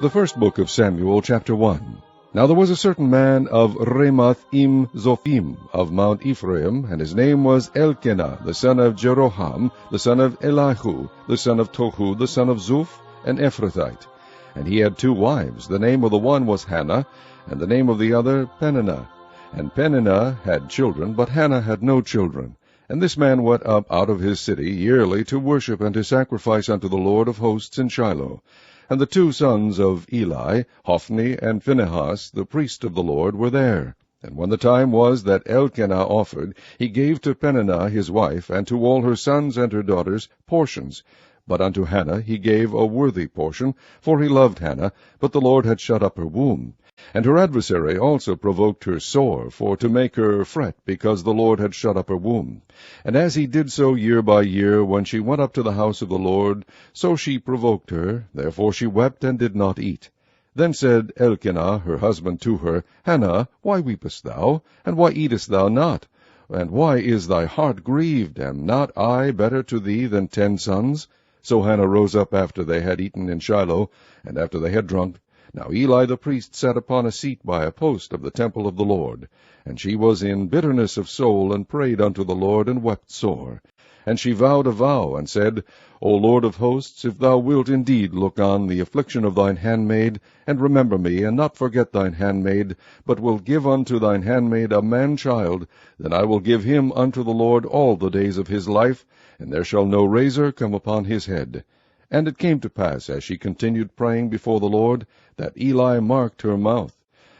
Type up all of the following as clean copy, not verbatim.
The first book of Samuel, chapter 1. Now there was a certain man of Ramath-im-Zophim of Mount Ephraim, and his name was Elkanah, the son of Jeroham, the son of Elihu, the son of Tohu, the son of Zuph, an Ephrathite. And he had 2 wives. The name of the one was Hannah, and the name of the other Peninnah. And Peninnah had children, but Hannah had no children. And this man went up out of his city yearly to worship and to sacrifice unto the Lord of hosts in Shiloh. And the 2 sons of Eli, Hophni and Phinehas, the priest of the Lord, were there. And when the time was that Elkanah offered, he gave to Peninnah his wife, and to all her sons and her daughters, portions. But unto Hannah he gave a worthy portion, for he loved Hannah, but the Lord had shut up her womb. And her adversary also provoked her sore, for to make her fret, because the Lord had shut up her womb. And as he did so year by year, when she went up to the house of the Lord, so she provoked her, therefore she wept and did not eat. Then said Elkanah her husband to her, Hannah, why weepest thou? And why eatest thou not? And why is thy heart grieved? Am not I better to thee than 10 sons? So Hannah rose up after they had eaten in Shiloh, and after they had drunk. Now Eli the priest sat upon a seat by a post of the temple of the Lord. And she was in bitterness of soul, and prayed unto the Lord, and wept sore. And she vowed a vow, and said, O Lord of hosts, if thou wilt indeed look on the affliction of thine handmaid, and remember me, and not forget thine handmaid, but will give unto thine handmaid a man-child, then I will give him unto the Lord all the days of his life, and there shall no razor come upon his head. And it came to pass, as she continued praying before the Lord, that Eli marked her mouth.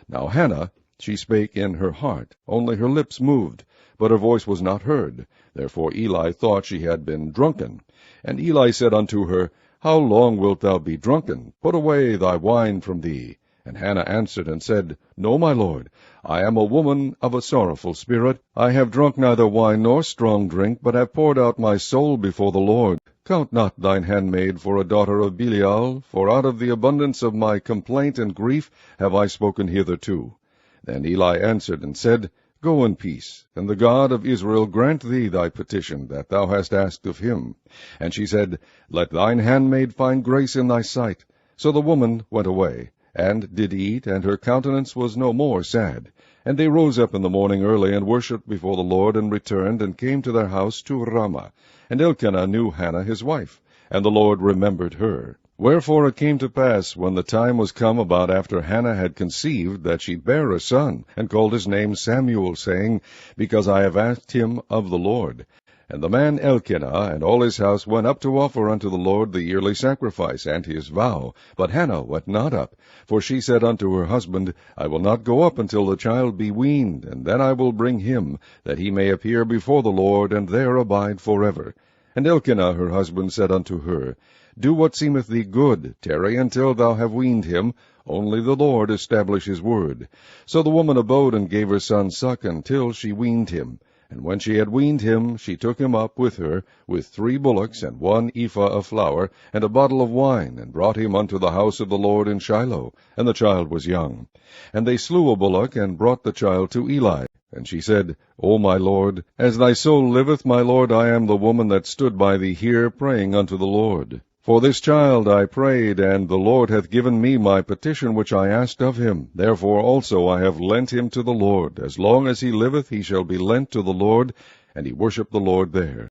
Now Hannah, she spake in her heart, only her lips moved, but her voice was not heard. Therefore Eli thought she had been drunken. And Eli said unto her, How long wilt thou be drunken? Put away thy wine from thee. And Hannah answered and said, No, my lord, I am a woman of a sorrowful spirit. I have drunk neither wine nor strong drink, but have poured out my soul before the Lord. Count not thine handmaid for a daughter of Belial, for out of the abundance of my complaint and grief have I spoken hitherto. Then Eli answered and said, Go in peace, and the God of Israel grant thee thy petition that thou hast asked of him. And she said, Let thine handmaid find grace in thy sight. So the woman went away, and did eat, and her countenance was no more sad. And they rose up in the morning early, and worshipped before the Lord, and returned, and came to their house to Ramah. And Elkanah knew Hannah his wife, and the Lord remembered her. Wherefore it came to pass, when the time was come about after Hannah had conceived, that she bare a son, and called his name Samuel, saying, Because I have asked him of the Lord. And the man Elkanah and all his house went up to offer unto the Lord the yearly sacrifice and his vow. But Hannah went not up, for she said unto her husband, I will not go up until the child be weaned, and then I will bring him, that he may appear before the Lord, and there abide forever. And Elkanah her husband said unto her, Do what seemeth thee good, tarry until thou have weaned him, only the Lord establish his word. So the woman abode and gave her son suck until she weaned him. And when she had weaned him, she took him up with her, with 3 bullocks, and 1 ephah of flour, and a bottle of wine, and brought him unto the house of the Lord in Shiloh. And the child was young. And they slew a bullock, and brought the child to Eli. And she said, O my lord, as thy soul liveth, my lord, I am the woman that stood by thee here, praying unto the Lord. For this child I prayed, and the Lord hath given me my petition which I asked of him. Therefore also I have lent him to the Lord. As long as he liveth, he shall be lent to the Lord. And he worshipped the Lord there.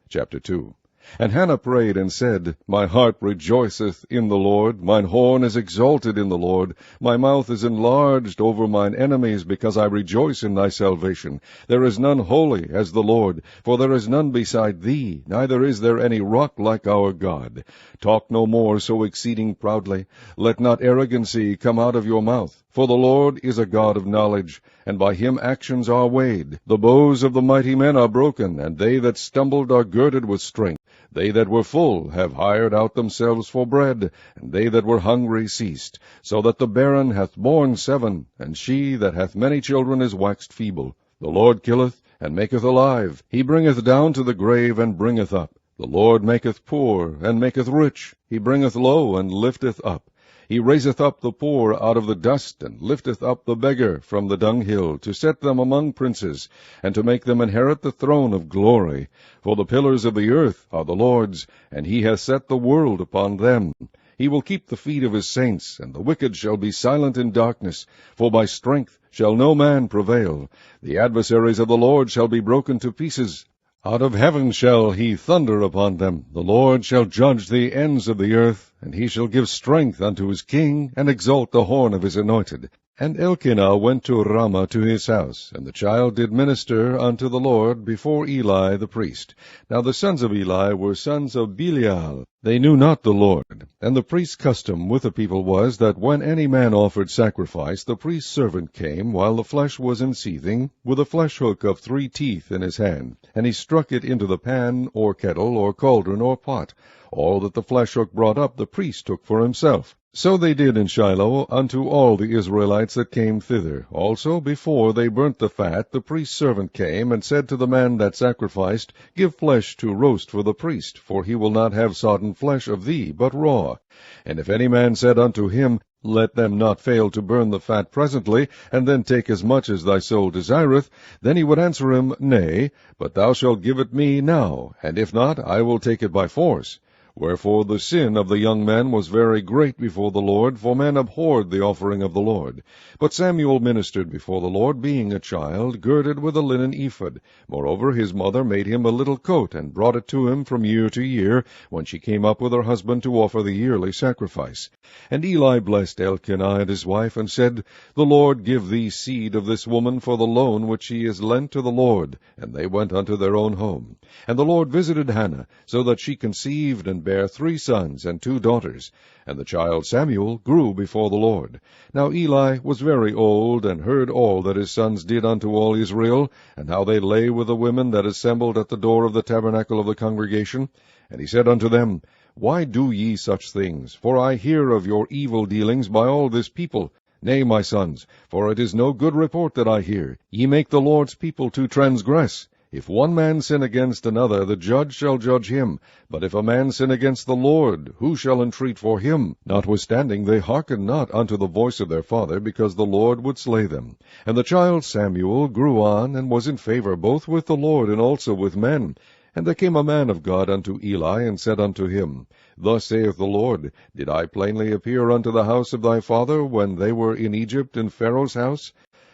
Chapter 2. And Hannah prayed and said, My heart rejoiceth in the Lord, mine horn is exalted in the Lord, my mouth is enlarged over mine enemies, because I rejoice in thy salvation. There is none holy as the Lord, for there is none beside thee, neither is there any rock like our God. Talk no more so exceeding proudly. Let not arrogancy come out of your mouth. For the Lord is a God of knowledge, and by him actions are weighed. The bows of the mighty men are broken, and they that stumbled are girded with strength. They that were full have hired out themselves for bread, and they that were hungry ceased, so that the barren hath borne 7, and she that hath many children is waxed feeble. The Lord killeth, and maketh alive. He bringeth down to the grave, and bringeth up. The Lord maketh poor, and maketh rich. He bringeth low, and lifteth up. He raiseth up the poor out of the dust, and lifteth up the beggar from the dunghill, to set them among princes, and to make them inherit the throne of glory. For the pillars of the earth are the Lord's, and he hath set the world upon them. He will keep the feet of his saints, and the wicked shall be silent in darkness. For by strength shall no man prevail. The adversaries of the Lord shall be broken to pieces. Out of heaven shall he thunder upon them. The Lord shall judge the ends of the earth, and he shall give strength unto his king, and exalt the horn of his anointed. And Elkanah went to Ramah to his house, and the child did minister unto the Lord before Eli the priest. Now the sons of Eli were sons of Belial. They knew not the Lord. And the priest's custom with the people was, that when any man offered sacrifice, the priest's servant came, while the flesh was in seething, with a flesh hook of 3 teeth in his hand, and he struck it into the pan, or kettle, or cauldron, or pot. All that the flesh hook brought up the priest took for himself. So they did in Shiloh unto all the Israelites that came thither. Also, before they burnt the fat, the priest's servant came, and said to the man that sacrificed, Give flesh to roast for the priest, for he will not have sodden flesh of thee, but raw. And if any man said unto him, Let them not fail to burn the fat presently, and then take as much as thy soul desireth, then he would answer him, Nay, but thou shalt give it me now, and if not, I will take it by force. Wherefore the sin of the young men was very great before the Lord, for men abhorred the offering of the Lord. But Samuel ministered before the Lord, being a child, girded with a linen ephod. Moreover his mother made him a little coat, and brought it to him from year to year, when she came up with her husband to offer the yearly sacrifice. And Eli blessed Elkanah and his wife, and said, The Lord give thee seed of this woman for the loan which she is lent to the Lord. And they went unto their own home. And the Lord visited Hannah, so that she conceived, and bare 3 sons and 2 daughters. And the child Samuel grew before the Lord. Now Eli was very old, and heard all that his sons did unto all Israel, and how they lay with the women that assembled at the door of the tabernacle of the congregation. And he said unto them, Why do ye such things? For I hear of your evil dealings by all this people. Nay, my sons, for it is no good report that I hear. Ye make the Lord's people to transgress. If one man sin against another, the judge shall judge him. But if a man sin against the Lord, who shall entreat for him? Notwithstanding they hearkened not unto the voice of their father, because the Lord would slay them. And the child Samuel grew on, and was in favor both with the Lord and also with men. And there came a man of God unto Eli, and said unto him, Thus saith the Lord, Did I plainly appear unto the house of thy father, when they were in Egypt in Pharaoh's house?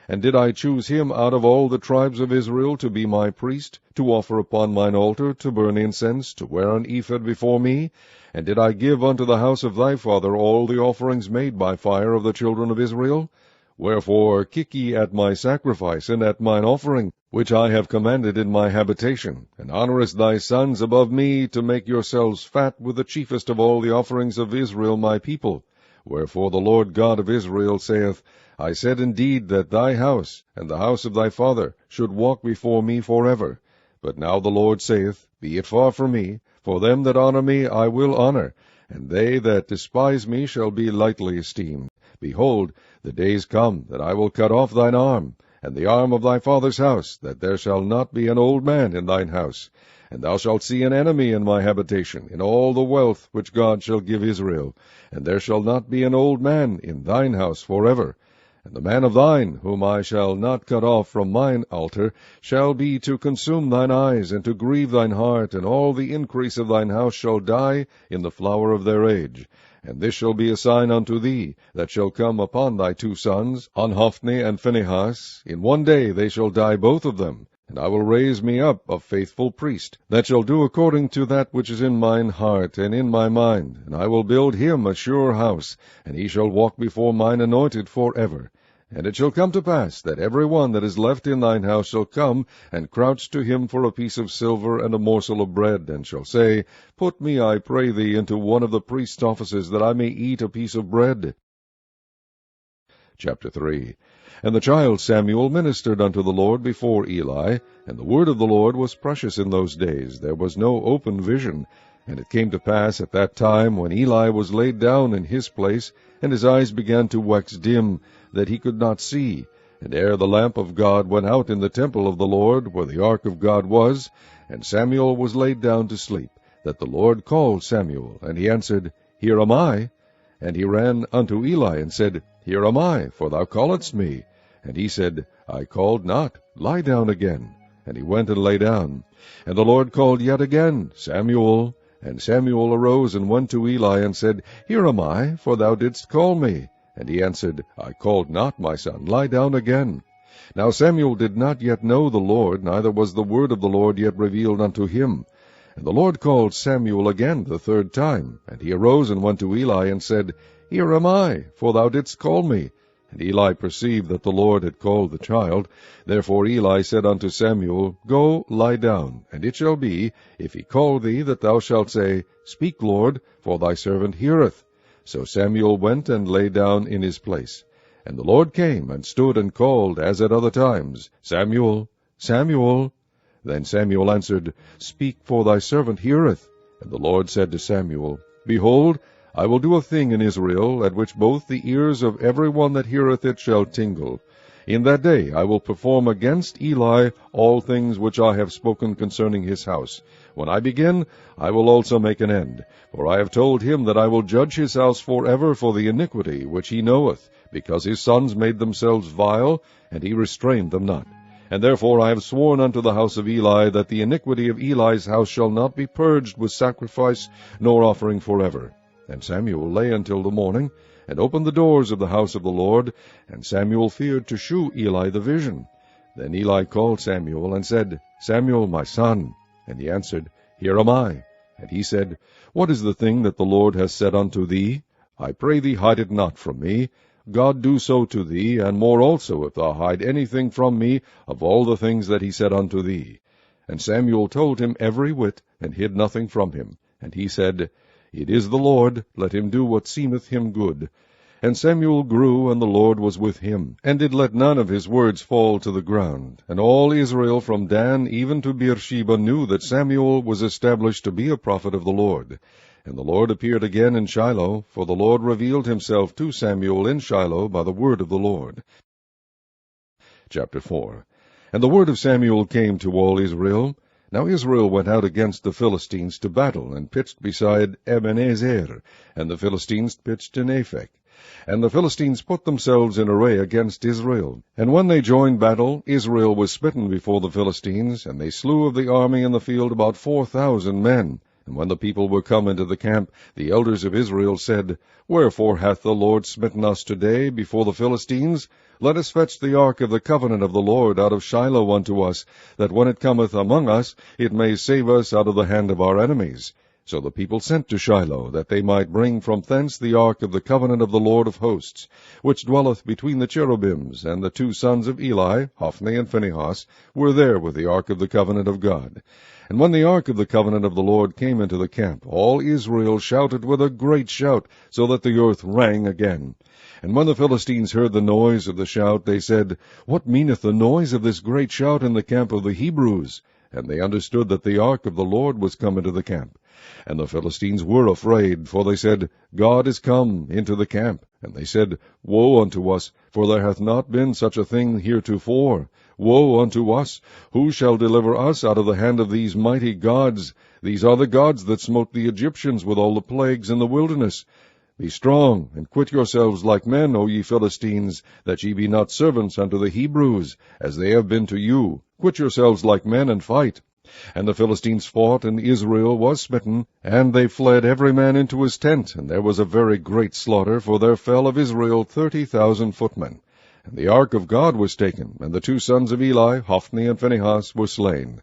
And did I choose him out of all the tribes of Israel to be my priest, to offer upon mine altar, to burn incense, to wear an ephod before me? And did I give unto the house of thy father all the offerings made by fire of the children of Israel? Wherefore kick ye at my sacrifice, and at mine offering, which I have commanded in my habitation, and honourest thy sons above me, to make yourselves fat with the chiefest of all the offerings of Israel my people. Wherefore the Lord God of Israel saith, I said indeed that thy house, and the house of thy father, should walk before me forever. But now the Lord saith, Be it far from me, for them that honour me I will honour, and they that despise me shall be lightly esteemed. Behold, the days come that I will cut off thine arm, and the arm of thy father's house, that there shall not be an old man in thine house. And thou shalt see an enemy in my habitation, in all the wealth which God shall give Israel. And there shall not be an old man in thine house forever. And the man of thine, whom I shall not cut off from mine altar, shall be to consume thine eyes, and to grieve thine heart, and all the increase of thine house shall die in the flower of their age. And this shall be a sign unto thee, that shall come upon thy 2 sons, on Hophni and Phinehas. In one day they shall die both of them. And I will raise me up a faithful priest, that shall do according to that which is in mine heart and in my mind. And I will build him a sure house, and he shall walk before mine anointed forever. And it shall come to pass, that every one that is left in thine house shall come, and crouch to him for a piece of silver and a morsel of bread, and shall say, Put me, I pray thee, into one of the priest's offices, that I may eat a piece of bread. Chapter 3. And the child Samuel ministered unto the Lord before Eli, and the word of the Lord was precious in those days. There was no open vision. And it came to pass at that time, when Eli was laid down in his place, and his eyes began to wax dim, that he could not see, and ere the lamp of God went out in the temple of the Lord, where the ark of God was, and Samuel was laid down to sleep, that the Lord called Samuel, and he answered, Here am I. And he ran unto Eli, and said, Here am I, for thou calledst me. And he said, I called not, lie down again. And he went and lay down. And the Lord called yet again, Samuel. And Samuel arose and went to Eli, and said, Here am I, for thou didst call me. And he answered, I called not, my son, lie down again. Now Samuel did not yet know the Lord, neither was the word of the Lord yet revealed unto him. And the Lord called Samuel again the third time. And he arose and went to Eli, and said, Here am I, for thou didst call me. And Eli perceived that the Lord had called the child. Therefore Eli said unto Samuel, Go, lie down, and it shall be, if he call thee, that thou shalt say, Speak, Lord, for thy servant heareth. So Samuel went and lay down in his place. And the Lord came and stood and called, as at other times, Samuel, Samuel. Then Samuel answered, Speak, for thy servant heareth. And the Lord said to Samuel, Behold, I will do a thing in Israel, at which both the ears of every one that heareth it shall tingle. In that day I will perform against Eli all things which I have spoken concerning his house. When I begin, I will also make an end. For I have told him that I will judge his house forever for the iniquity which he knoweth, because his sons made themselves vile, and he restrained them not. And therefore I have sworn unto the house of Eli, that the iniquity of Eli's house shall not be purged with sacrifice nor offering forever. And Samuel lay until the morning, and opened the doors of the house of the Lord, and Samuel feared to shew Eli the vision. Then Eli called Samuel, and said, Samuel, my son. And he answered, Here am I. And he said, What is the thing that the Lord has said unto thee? I pray thee hide it not from me. God do so to thee, and more also, if thou hide anything from me of all the things that he said unto thee. And Samuel told him every whit, and hid nothing from him. And he said, It is the Lord, let him do what seemeth him good. And Samuel grew, and the Lord was with him, and did let none of his words fall to the ground. And all Israel from Dan even to Beersheba knew that Samuel was established to be a prophet of the Lord. And the Lord appeared again in Shiloh, for the Lord revealed himself to Samuel in Shiloh by the word of the Lord. Chapter 4. And the word of Samuel came to all Israel. Now Israel went out against the Philistines to battle, and pitched beside Ebenezer, and the Philistines pitched in Aphek. And the Philistines put themselves in array against Israel. And when they joined battle, Israel was smitten before the Philistines, and they slew of the army in the field about 4,000 men. And when the people were come into the camp, the elders of Israel said, Wherefore hath the Lord smitten us today before the Philistines? Let us fetch the ark of the covenant of the Lord out of Shiloh unto us, that when it cometh among us, it may save us out of the hand of our enemies. So the people sent to Shiloh, that they might bring from thence the ark of the covenant of the Lord of hosts, which dwelleth between the cherubims. And the two sons of Eli, Hophni and Phinehas, were there with the ark of the covenant of God. And when the ark of the covenant of the Lord came into the camp, all Israel shouted with a great shout, so that the earth rang again. And when the Philistines heard the noise of the shout, they said, What meaneth the noise of this great shout in the camp of the Hebrews? And they understood that the ark of the Lord was come into the camp. And the Philistines were afraid, for they said, God is come into the camp. And they said, Woe unto us, for there hath not been such a thing heretofore. Woe unto us! Who shall deliver us out of the hand of these mighty gods? These are the gods that smote the Egyptians with all the plagues in the wilderness. Be strong, and quit yourselves like men, O ye Philistines, that ye be not servants unto the Hebrews, as they have been to you. Quit yourselves like men, and fight. And the Philistines fought, and Israel was smitten, and they fled every man into his tent, and there was a very great slaughter, for there fell of Israel 30,000 footmen. And the ark of God was taken, and the two sons of Eli, Hophni and Phinehas, were slain.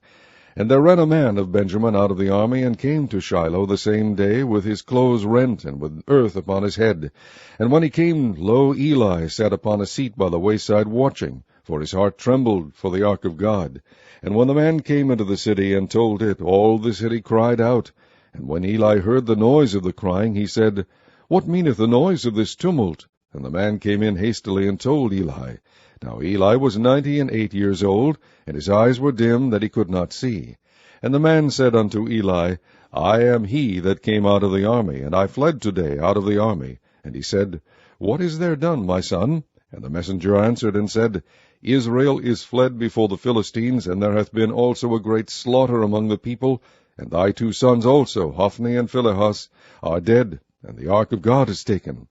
And there ran a man of Benjamin out of the army, and came to Shiloh the same day, with his clothes rent, and with earth upon his head. And when he came, lo, Eli sat upon a seat by the wayside watching, for his heart trembled for the ark of God. And when the man came into the city, and told it, all the city cried out. And when Eli heard the noise of the crying, he said, What meaneth the noise of this tumult? And the man came in hastily, and told Eli. Now Eli was 98 years old, and his eyes were dim, that he could not see. And the man said unto Eli, I am he that came out of the army, and I fled today out of the army. And he said, What is there done, my son? And the messenger answered and said, Israel is fled before the Philistines, and there hath been also a great slaughter among the people, and thy two sons also, Hophni and Phinehas, are dead, and the ark of God is taken.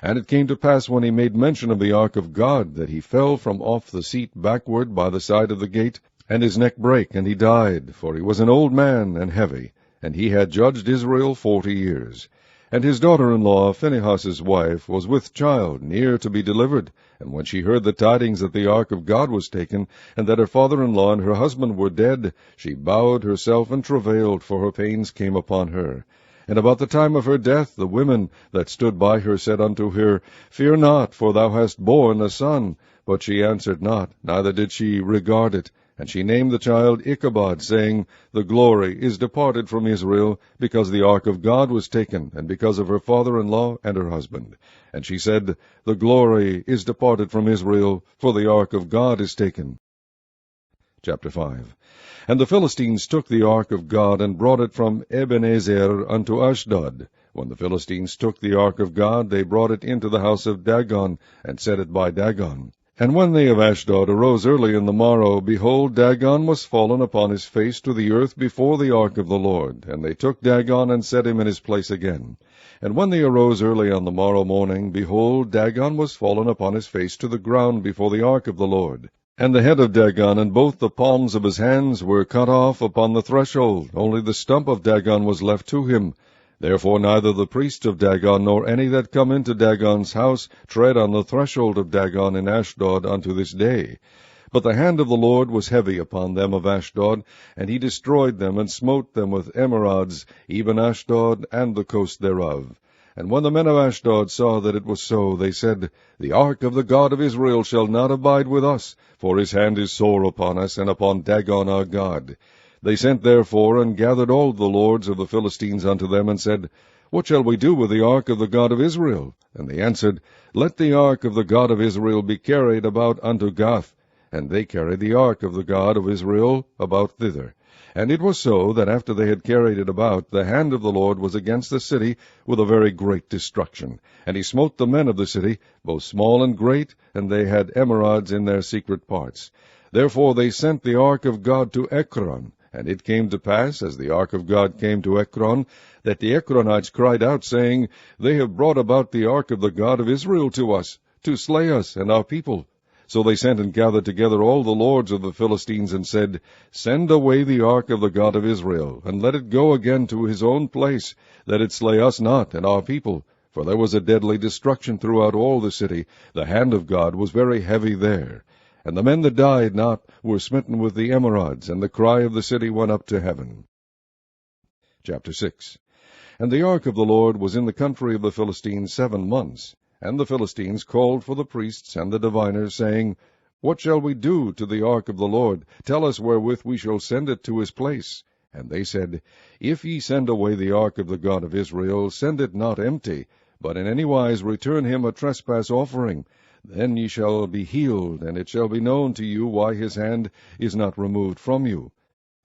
And it came to pass, when he made mention of the ark of God, that he fell from off the seat backward by the side of the gate, and his neck brake, and he died, for he was an old man and heavy. and he had judged Israel 40 years. And his daughter-in-law, Phinehas's wife, was with child, near to be delivered. And when she heard the tidings that the ark of God was taken, and that her father-in-law and her husband were dead, she bowed herself and travailed, for her pains came upon her. And about the time of her death, the women that stood by her said unto her, Fear not, for thou hast borne a son. But she answered not, neither did she regard it. And she named the child Ichabod, saying, The glory is departed from Israel, because the ark of God was taken, and because of her father-in-law and her husband. And she said, The glory is departed from Israel, for the ark of God is taken. Chapter 5. And the Philistines took the ark of God, and brought it from Ebenezer unto Ashdod. When the Philistines took the ark of God, they brought it into the house of Dagon, and set it by Dagon. And when they of Ashdod arose early in the morrow, behold, Dagon was fallen upon his face to the earth before the ark of the Lord. And they took Dagon, and set him in his place again. And when they arose early on the morrow morning, behold, Dagon was fallen upon his face to the ground before the ark of the Lord. And the head of Dagon and both the palms of his hands were cut off upon the threshold, only the stump of Dagon was left to him. Therefore neither the priests of Dagon, nor any that come into Dagon's house, tread on the threshold of Dagon in Ashdod unto this day. But the hand of the Lord was heavy upon them of Ashdod, and he destroyed them, and smote them with emerods, even Ashdod and the coast thereof. And when the men of Ashdod saw that it was so, they said, The ark of the God of Israel shall not abide with us, for his hand is sore upon us, and upon Dagon our God. They sent therefore, and gathered all the lords of the Philistines unto them, and said, What shall we do with the ark of the God of Israel? And they answered, Let the ark of the God of Israel be carried about unto Gath. And they carried the ark of the God of Israel about thither. And it was so, that after they had carried it about, the hand of the Lord was against the city with a very great destruction. And he smote the men of the city, both small and great, and they had emerods in their secret parts. Therefore they sent the ark of God to Ekron. And it came to pass, as the ark of God came to Ekron, that the Ekronites cried out, saying, They have brought about the ark of the God of Israel to us, to slay us and our people. So they sent and gathered together all the lords of the Philistines, and said, Send away the ark of the God of Israel, and let it go again to his own place, that it slay us not and our people. For there was a deadly destruction throughout all the city. The hand of God was very heavy there. And the men that died not were smitten with the emerods, and the cry of the city went up to heaven. Chapter 6. And the ark of the Lord was in the country of the Philistines 7 months. And the Philistines called for the priests and the diviners, saying, What shall we do to the ark of the Lord? Tell us wherewith we shall send it to his place. And they said, If ye send away the ark of the God of Israel, send it not empty, but in any wise return him a trespass offering. Then ye shall be healed, and it shall be known to you why his hand is not removed from you.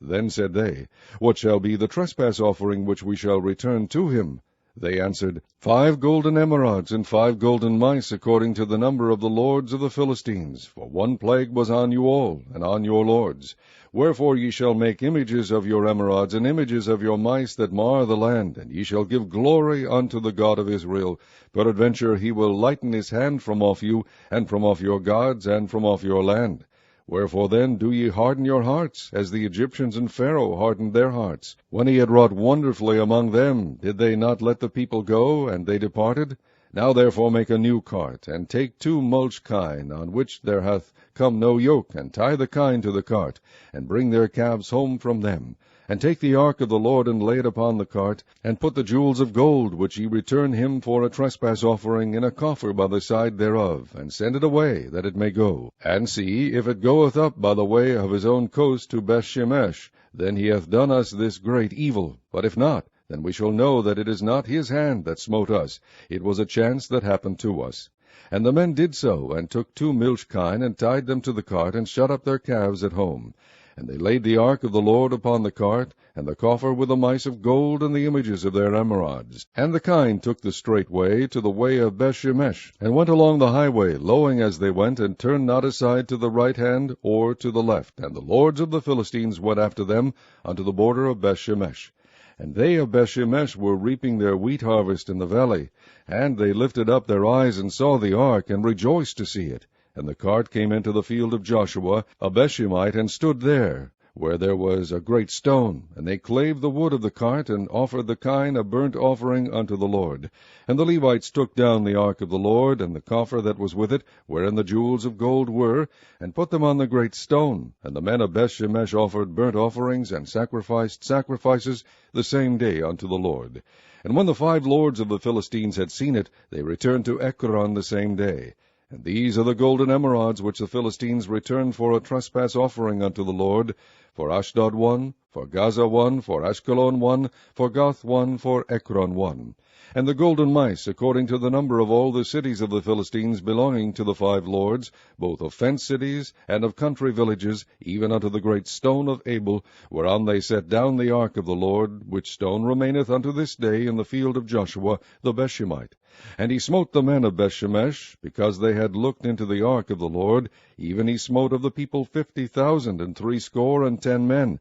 Then said they, What shall be the trespass offering which we shall return to him? They answered, 5 golden emerods, and 5 golden mice, according to the number of the lords of the Philistines. For one plague was on you all, and on your lords. Wherefore ye shall make images of your emerods, and images of your mice that mar the land, and ye shall give glory unto the God of Israel. Peradventure he will lighten his hand from off you, and from off your gods, and from off your land. Wherefore then do ye harden your hearts, as the Egyptians and Pharaoh hardened their hearts? When he had wrought wonderfully among them, did they not let the people go, and they departed? Now therefore make a new cart, and take 2 mulch kine, on which there hath come no yoke, and tie the kine to the cart, and bring their calves home from them. And take the ark of the Lord, and lay it upon the cart, and put the jewels of gold, which ye return him for a trespass offering, in a coffer by the side thereof, and send it away, that it may go. And see, if it goeth up by the way of his own coast to Bethshemesh, then he hath done us this great evil. But if not, then we shall know that it is not his hand that smote us. It was a chance that happened to us. And the men did so, and took 2 milch kine, and tied them to the cart, and shut up their calves at home. And they laid the ark of the Lord upon the cart, and the coffer with the mice of gold, and the images of their emerods. And the kine took the straight way to the way of Bethshemesh, and went along the highway, lowing as they went, and turned not aside to the right hand or to the left. And the lords of the Philistines went after them unto the border of Bethshemesh. And they of Bethshemesh were reaping their wheat harvest in the valley. And they lifted up their eyes, and saw the ark, and rejoiced to see it. And the cart came into the field of Joshua, a Bethshemite, and stood there. where there was a great stone, and they clave the wood of the cart, and offered the kine a burnt offering unto the Lord. And the Levites took down the ark of the Lord, and the coffer that was with it, wherein the jewels of gold were, and put them on the great stone. And the men of Bethshemesh offered burnt offerings, and sacrificed sacrifices the same day unto the Lord. And when the 5 lords of the Philistines had seen it, they returned to Ekron the same day. And these are the golden emerods which the Philistines returned for a trespass offering unto the Lord, for Ashdod 1, for Gaza 1, for Ashkelon 1, for Gath 1, for Ekron 1. And the golden mice, according to the number of all the cities of the Philistines belonging to the 5 lords, both of fenced cities and of country villages, even unto the great stone of Abel, whereon they set down the ark of the Lord, which stone remaineth unto this day in the field of Joshua the Bethshemite. And he smote the men of Bethshemesh, because they had looked into the ark of the Lord, even he smote of the people 50,000 and 60 men.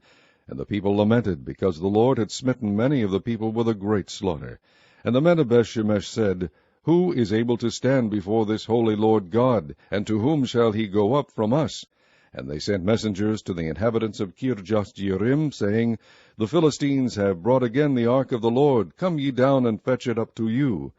And the people lamented, because the Lord had smitten many of the people with a great slaughter. And the men of Bethshemesh said, Who is able to stand before this holy Lord God, and to whom shall he go up from us? And they sent messengers to the inhabitants of Kirjath-jearim, saying, The Philistines have brought again the ark of the Lord. Come ye down and fetch it up to you.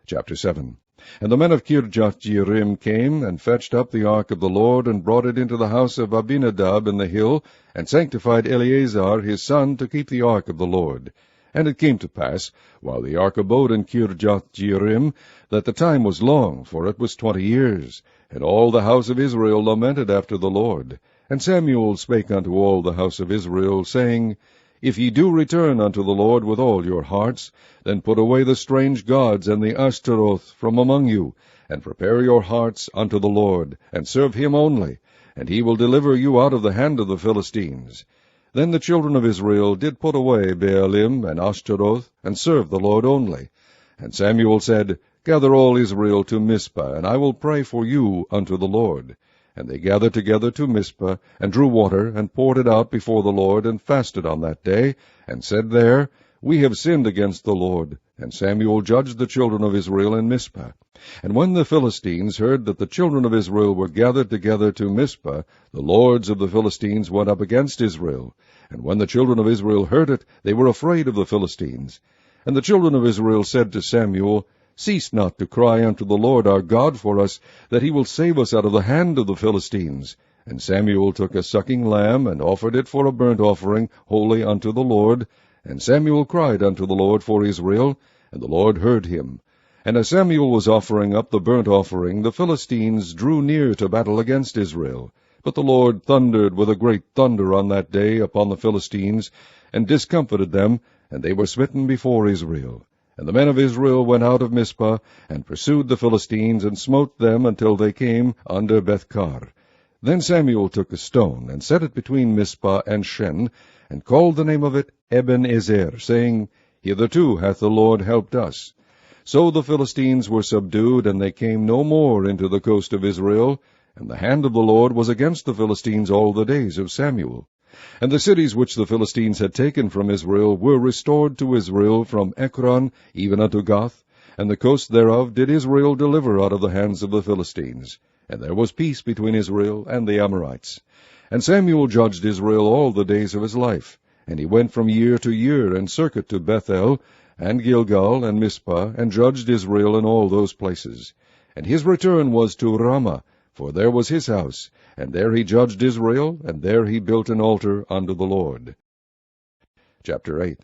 Chapter 7. And the men of Kirjath-jearim came, and fetched up the ark of the Lord, and brought it into the house of Abinadab in the hill, and sanctified Eleazar his son to keep the ark of the Lord. And it came to pass, while the ark abode in Kirjath-jearim, that the time was long, for it was 20 years. And all the house of Israel lamented after the Lord. And Samuel spake unto all the house of Israel, saying, If ye do return unto the Lord with all your hearts, then put away the strange gods and the Ashtaroth from among you, and prepare your hearts unto the Lord, and serve him only, and he will deliver you out of the hand of the Philistines. Then the children of Israel did put away Baalim and Ashtaroth, and serve the Lord only. And Samuel said, Gather all Israel to Mizpah, and I will pray for you unto the Lord. And they gathered together to Mizpah, and drew water, and poured it out before the Lord, and fasted on that day, and said there, We have sinned against the Lord. And Samuel judged the children of Israel in Mizpah. And when the Philistines heard that the children of Israel were gathered together to Mizpah, the lords of the Philistines went up against Israel. And when the children of Israel heard it, they were afraid of the Philistines. And the children of Israel said to Samuel, Cease not to cry unto the Lord our God for us, that he will save us out of the hand of the Philistines. And Samuel took a sucking lamb, and offered it for a burnt offering, holy unto the Lord. And Samuel cried unto the Lord for Israel, and the Lord heard him. And as Samuel was offering up the burnt offering, the Philistines drew near to battle against Israel. But the Lord thundered with a great thunder on that day upon the Philistines, and discomfited them, and they were smitten before Israel. And the men of Israel went out of Mizpah, and pursued the Philistines, and smote them until they came under Bethkar. Then Samuel took a stone, and set it between Mizpah and Shen, and called the name of it Ebenezer, saying, Hitherto hath the Lord helped us. So the Philistines were subdued, and they came no more into the coast of Israel, and the hand of the Lord was against the Philistines all the days of Samuel. And the cities which the Philistines had taken from Israel were restored to Israel from Ekron even unto Gath, and the coast thereof did Israel deliver out of the hands of the Philistines. And there was peace between Israel and the Amorites. And Samuel judged Israel all the days of his life. And he went from year to year, and circuit to Bethel, and Gilgal, and Mizpah, and judged Israel in all those places. And his return was to Ramah, for there was his house, and there he judged Israel, and there he built an altar unto the Lord. Chapter 8.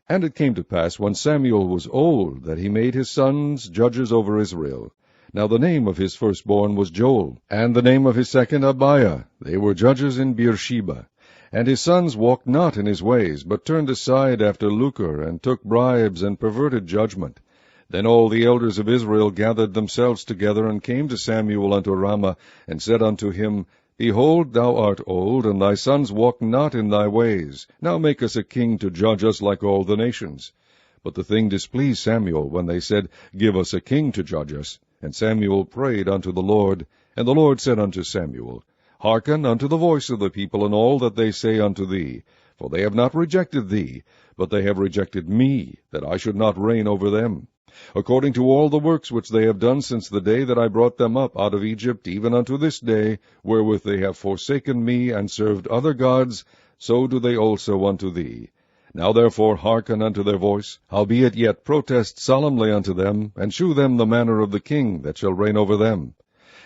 And it came to pass, when Samuel was old, that he made his sons judges over Israel. Now the name of his firstborn was Joel, and the name of his second Abiah. They were judges in Beersheba. And his sons walked not in his ways, but turned aside after lucre, and took bribes, and perverted judgment. Then all the elders of Israel gathered themselves together, and came to Samuel unto Ramah, and said unto him, Behold, thou art old, and thy sons walk not in thy ways. Now make us a king to judge us like all the nations. But the thing displeased Samuel, when they said, Give us a king to judge us. And Samuel prayed unto the Lord. And the Lord said unto Samuel, Hearken unto the voice of the people in all that they say unto thee. For they have not rejected thee, but they have rejected me, that I should not reign over them. according to all the works which they have done since the day that I brought them up out of Egypt, even unto this day, wherewith they have forsaken me, and served other gods, so do they also unto thee. Now therefore hearken unto their voice, howbeit yet protest solemnly unto them, and shew them the manner of the king that shall reign over them.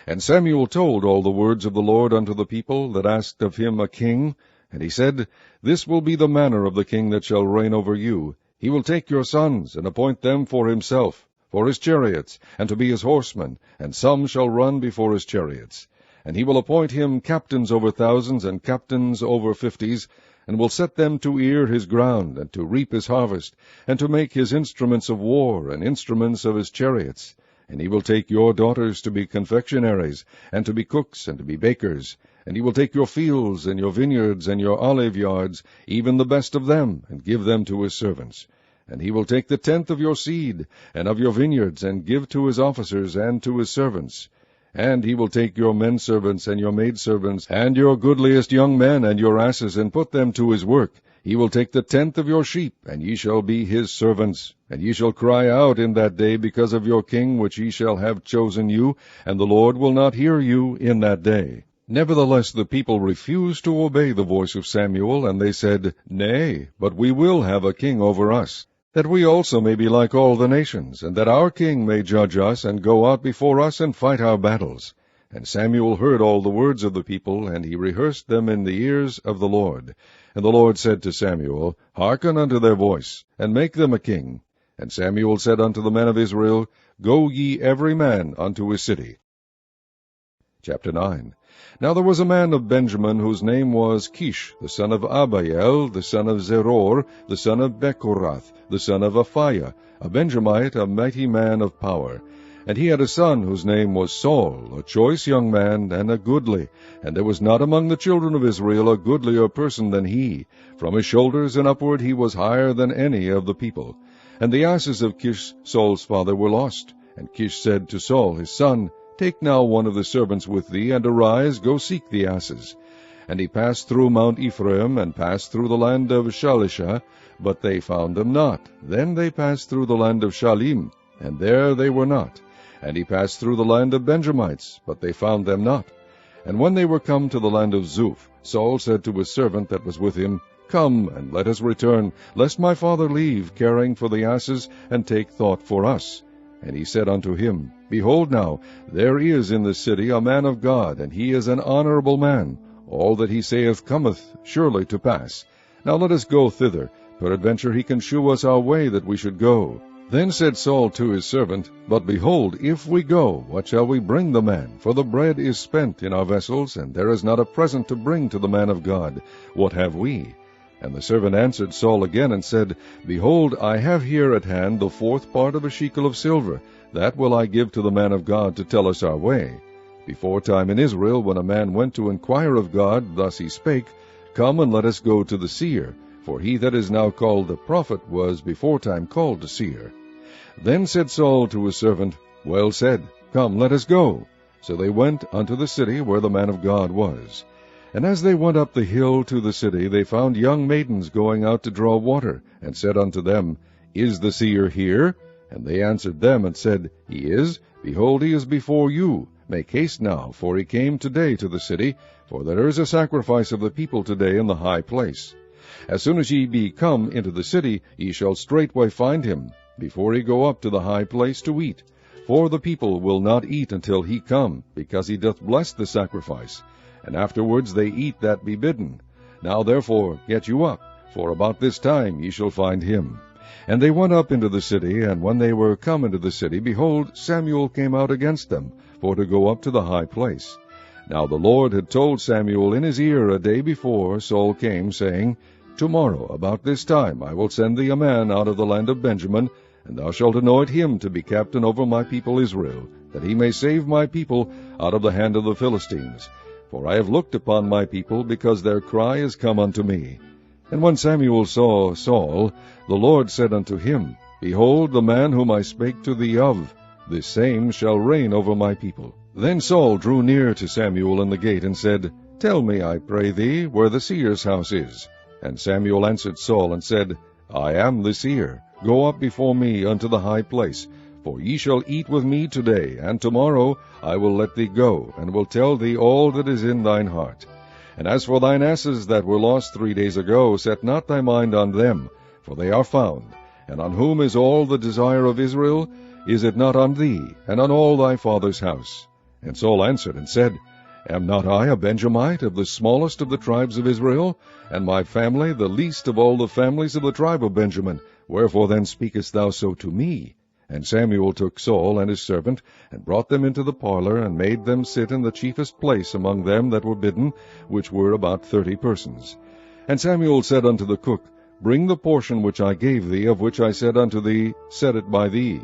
And Samuel told all the words of the Lord unto the people that asked of him a king. And he said, This will be the manner of the king that shall reign over you. He will take your sons, and appoint them for himself, for his chariots, and to be his horsemen, and some shall run before his chariots. And he will appoint him captains over thousands, and captains over 50s, and will set them to ear his ground, and to reap his harvest, and to make his instruments of war, and instruments of his chariots. And he will take your daughters to be confectionaries, and to be cooks, and to be bakers. And he will take your fields, and your vineyards, and your olive yards, even the best of them, and give them to his servants. And he will take the tenth of your seed, and of your vineyards, and give to his officers, and to his servants. And he will take your menservants, and your maidservants, and your goodliest young men, and your asses, and put them to his work. He will take the tenth of your sheep, and ye shall be his servants. And ye shall cry out in that day because of your king, which he shall have chosen you, and the Lord will not hear you in that day. Nevertheless the people refused to obey the voice of Samuel, and they said, Nay, but we will have a king over us, that we also may be like all the nations, and that our king may judge us, and go out before us, and fight our battles. And Samuel heard all the words of the people, and he rehearsed them in the ears of the Lord. And the Lord said to Samuel, Hearken unto their voice, and make them a king. And Samuel said unto the men of Israel, Go ye every man unto his city. Chapter 9. Now there was a man of Benjamin, whose name was Kish, the son of Abiel, the son of Zeror, the son of Bechorath, the son of Aphiah, a Benjamite, a mighty man of power. And he had a son whose name was Saul, a choice young man, and a goodly. And there was not among the children of Israel a goodlier person than he. From his shoulders and upward he was higher than any of the people. And the asses of Kish, Saul's father, were lost. And Kish said to Saul his son, Take now one of the servants with thee, and arise, go seek the asses. And he passed through Mount Ephraim, and passed through the land of Shalisha, but they found them not. Then they passed through the land of Shalim, and there they were not. And he passed through the land of Benjamites, but they found them not. And when they were come to the land of Zuph, Saul said to his servant that was with him, Come, and let us return, lest my father leave, caring for the asses, and take thought for us. And he said unto him, Behold now, there is in the city a man of God, and he is an honorable man. All that he saith cometh surely to pass. Now let us go thither. Peradventure he can shew us our way that we should go. Then said Saul to his servant, But behold, if we go, what shall we bring the man? For the bread is spent in our vessels, and there is not a present to bring to the man of God. What have we? And the servant answered Saul again, and said, Behold, I have here at hand the 4th part of a shekel of silver. That will I give to the man of God to tell us our way. Before time in Israel, when a man went to inquire of God, thus he spake, Come and let us go to the seer. For he that is now called the prophet was before time called the seer. Then said Saul to his servant, Well said, come, let us go. So they went unto the city where the man of God was. And as they went up the hill to the city, they found young maidens going out to draw water, and said unto them, Is the seer here? And they answered them, and said, He is. Behold, he is before you. Make haste now, for he came today to the city, for there is a sacrifice of the people today in the high place. As soon as ye be come into the city, ye shall straightway find him, before he go up to the high place to eat. For the people will not eat until he come, because he doth bless the sacrifice. And afterwards they eat that be bidden. Now therefore get you up, for about this time ye shall find him. And they went up into the city, and when they were come into the city, behold, Samuel came out against them, for to go up to the high place. Now the Lord had told Samuel in his ear a day before Saul came, saying, Tomorrow about this time I will send thee a man out of the land of Benjamin, and thou shalt anoint him to be captain over my people Israel, that he may save my people out of the hand of the Philistines. For I have looked upon my people, because their cry is come unto me. And when Samuel saw Saul, the Lord said unto him, Behold, the man whom I spake to thee of, this same shall reign over my people. Then Saul drew near to Samuel in the gate, and said, Tell me, I pray thee, where the seer's house is. And Samuel answered Saul, and said, I am the seer. Go up before me unto the high place. For ye shall eat with me today, and tomorrow I will let thee go, and will tell thee all that is in thine heart. And as for thine asses that were lost 3 days ago, set not thy mind on them, for they are found. And on whom is all the desire of Israel? Is it not on thee, and on all thy father's house? And Saul answered and said, Am not I a Benjamite, of the smallest of the tribes of Israel, and my family the least of all the families of the tribe of Benjamin? Wherefore then speakest thou so to me? And Samuel took Saul and his servant, and brought them into the parlor, and made them sit in the chiefest place among them that were bidden, which were about 30 persons. And Samuel said unto the cook, Bring the portion which I gave thee, of which I said unto thee, Set it by thee.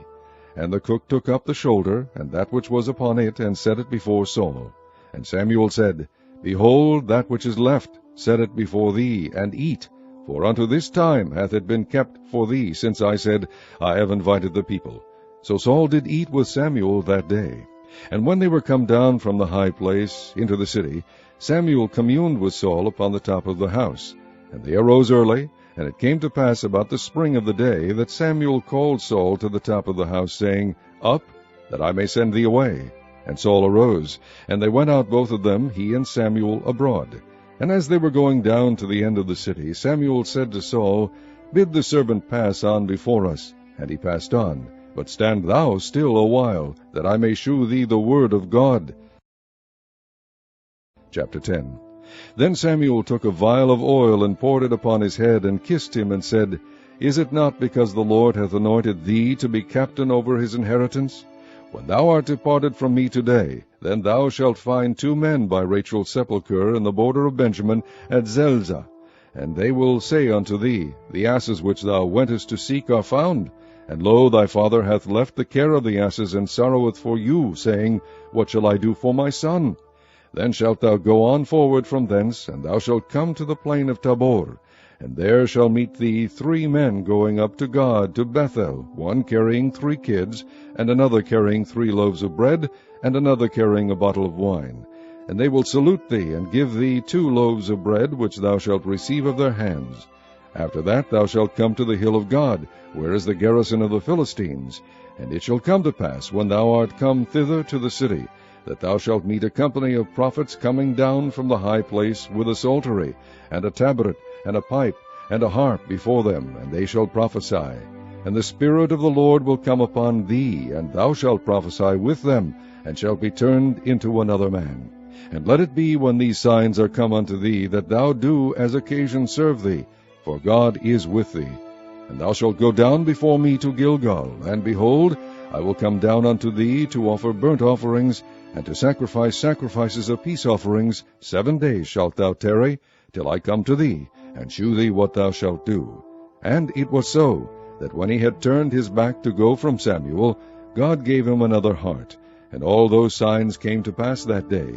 And the cook took up the shoulder, and that which was upon it, and set it before Saul. And Samuel said, Behold, that which is left, set it before thee, and eat. For unto this time hath it been kept for thee, since I said, I have invited the people. So Saul did eat with Samuel that day. And when they were come down from the high place into the city, Samuel communed with Saul upon the top of the house. And they arose early, and it came to pass about the spring of the day, that Samuel called Saul to the top of the house, saying, Up, that I may send thee away. And Saul arose, and they went out both of them, he and Samuel, abroad. And as they were going down to the end of the city, Samuel said to Saul, Bid the servant pass on before us. And he passed on. But stand thou still a while, that I may shew thee the word of God. Chapter 10. Then Samuel took a vial of oil, and poured it upon his head, and kissed him, and said, Is it not because the Lord hath anointed thee to be captain over his inheritance? When thou art departed from me today, then thou shalt find 2 men by Rachel's sepulchre in the border of Benjamin at Zelzah. And they will say unto thee, The asses which thou wentest to seek are found. And lo, thy father hath left the care of the asses, and sorroweth for you, saying, What shall I do for my son? Then shalt thou go on forward from thence, and thou shalt come to the plain of Tabor. And there shall meet thee 3 men going up to God to Bethel, one carrying 3 kids, and another carrying 3 loaves of bread, and another carrying a bottle of wine. And they will salute thee, and give thee 2 loaves of bread, which thou shalt receive of their hands. After that thou shalt come to the hill of God, where is the garrison of the Philistines. And it shall come to pass, when thou art come thither to the city, that thou shalt meet a company of prophets coming down from the high place, with a psaltery, and a tabret, and a pipe, and a harp before them, and they shall prophesy. And the Spirit of the Lord will come upon thee, and thou shalt prophesy with them, and shalt be turned into another man. And let it be, when these signs are come unto thee, that thou do as occasion serve thee, for God is with thee. And thou shalt go down before me to Gilgal, and behold, I will come down unto thee to offer burnt offerings, and to sacrifice sacrifices of peace offerings. 7 days shalt thou tarry, till I come to thee, and shew thee what thou shalt do. And it was so, that when he had turned his back to go from Samuel, God gave him another heart. And all those signs came to pass that day.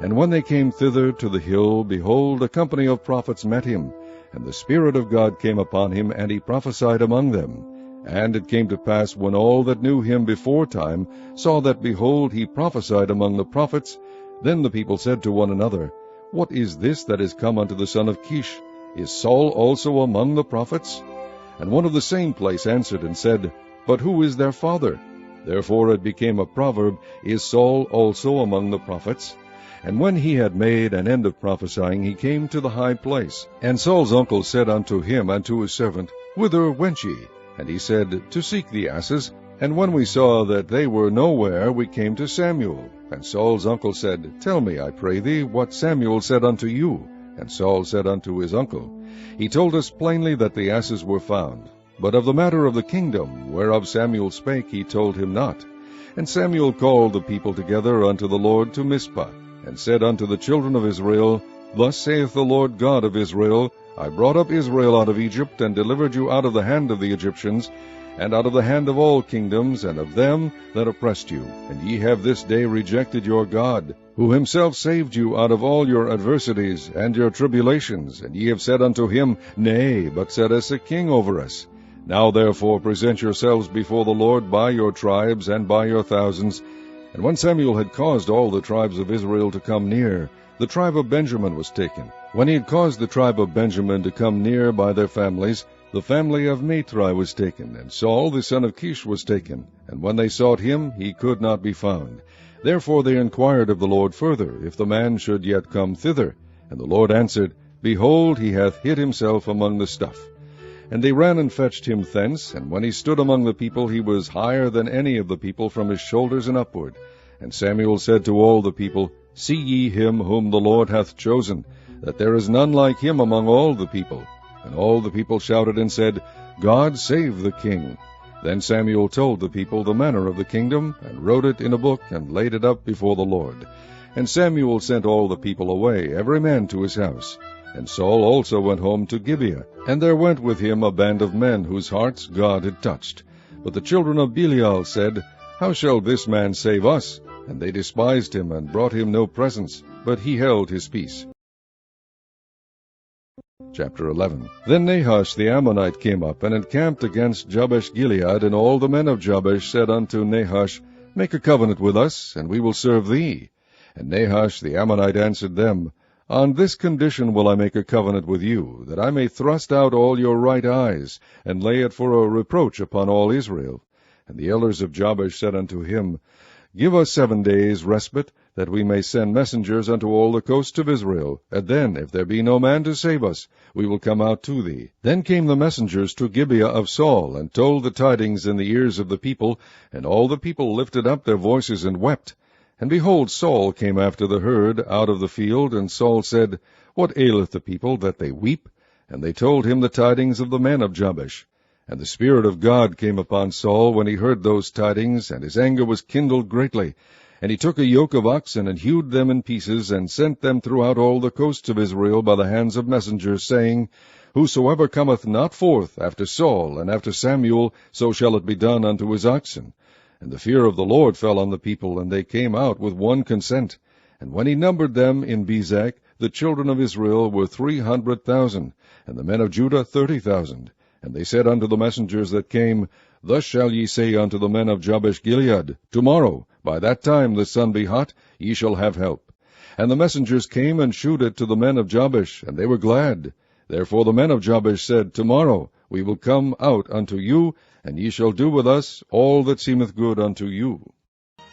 And when they came thither to the hill, behold, a company of prophets met him. And the Spirit of God came upon him, and he prophesied among them. And it came to pass, when all that knew him before time saw that, behold, he prophesied among the prophets, then the people said to one another, What is this that is come unto the son of Kish? Is Saul also among the prophets? And one of the same place answered and said, But who is their father? Therefore it became a proverb, Is Saul also among the prophets? And when he had made an end of prophesying, he came to the high place. And Saul's uncle said unto him and to his servant, Whither went ye? And he said, To seek the asses. And when we saw that they were nowhere, we came to Samuel. And Saul's uncle said, Tell me, I pray thee, what Samuel said unto you. And Saul said unto his uncle, He told us plainly that the asses were found. But of the matter of the kingdom, whereof Samuel spake, he told him not. And Samuel called the people together unto the Lord to Mizpah, and said unto the children of Israel, Thus saith the Lord God of Israel, I brought up Israel out of Egypt, and delivered you out of the hand of the Egyptians, and out of the hand of all kingdoms, and of them that oppressed you. And ye have this day rejected your God, who himself saved you out of all your adversities and your tribulations. And ye have said unto him, Nay, but set us a king over us. Now therefore present yourselves before the Lord by your tribes and by your thousands. And when Samuel had caused all the tribes of Israel to come near, the tribe of Benjamin was taken. When he had caused the tribe of Benjamin to come near by their families, The family of Matri was taken, and Saul the son of Kish was taken. And when they sought him, he could not be found. Therefore they inquired of the Lord further, if the man should yet come thither. And the Lord answered, Behold, he hath hid himself among the stuff. And they ran and fetched him thence, and when he stood among the people, he was higher than any of the people from his shoulders and upward. And Samuel said to all the people, See ye him whom the Lord hath chosen, that there is none like him among all the people. And all the people shouted and said, God save the king. Then Samuel told the people the manner of the kingdom, and wrote it in a book, and laid it up before the Lord. And Samuel sent all the people away, every man to his house. And Saul also went home to Gibeah, and there went with him a band of men whose hearts God had touched. But the children of Belial said, How shall this man save us? And they despised him, and brought him no presents, but he held his peace. Chapter 11. Then Nahash the Ammonite came up, and encamped against Jabesh-Gilead, and all the men of Jabesh said unto Nahash, Make a covenant with us, and we will serve thee. And Nahash the Ammonite answered them, On this condition will I make a covenant with you, that I may thrust out all your right eyes, and lay it for a reproach upon all Israel. And the elders of Jabesh said unto him, Give us 7 days' respite, that we may send messengers unto all the coasts of Israel. And then, if there be no man to save us, we will come out to thee. Then came the messengers to Gibeah of Saul, and told the tidings in the ears of the people, and all the people lifted up their voices and wept. And behold, Saul came after the herd out of the field, and Saul said, What aileth the people, that they weep? And they told him the tidings of the men of Jabesh. And the Spirit of God came upon Saul when he heard those tidings, and his anger was kindled greatly. And he took a yoke of oxen, and hewed them in pieces, and sent them throughout all the coasts of Israel by the hands of messengers, saying, Whosoever cometh not forth after Saul and after Samuel, so shall it be done unto his oxen. And the fear of the Lord fell on the people, and they came out with one consent. And when he numbered them in Bezek, the children of Israel were 300,000, and the men of Judah 30,000. And they said unto the messengers that came, Thus shall ye say unto the men of Jabesh-Gilead, Tomorrow, by that time the sun be hot, ye shall have help. And the messengers came and shewed it to the men of Jabesh, and they were glad. Therefore the men of Jabesh said, Tomorrow we will come out unto you, and ye shall do with us all that seemeth good unto you.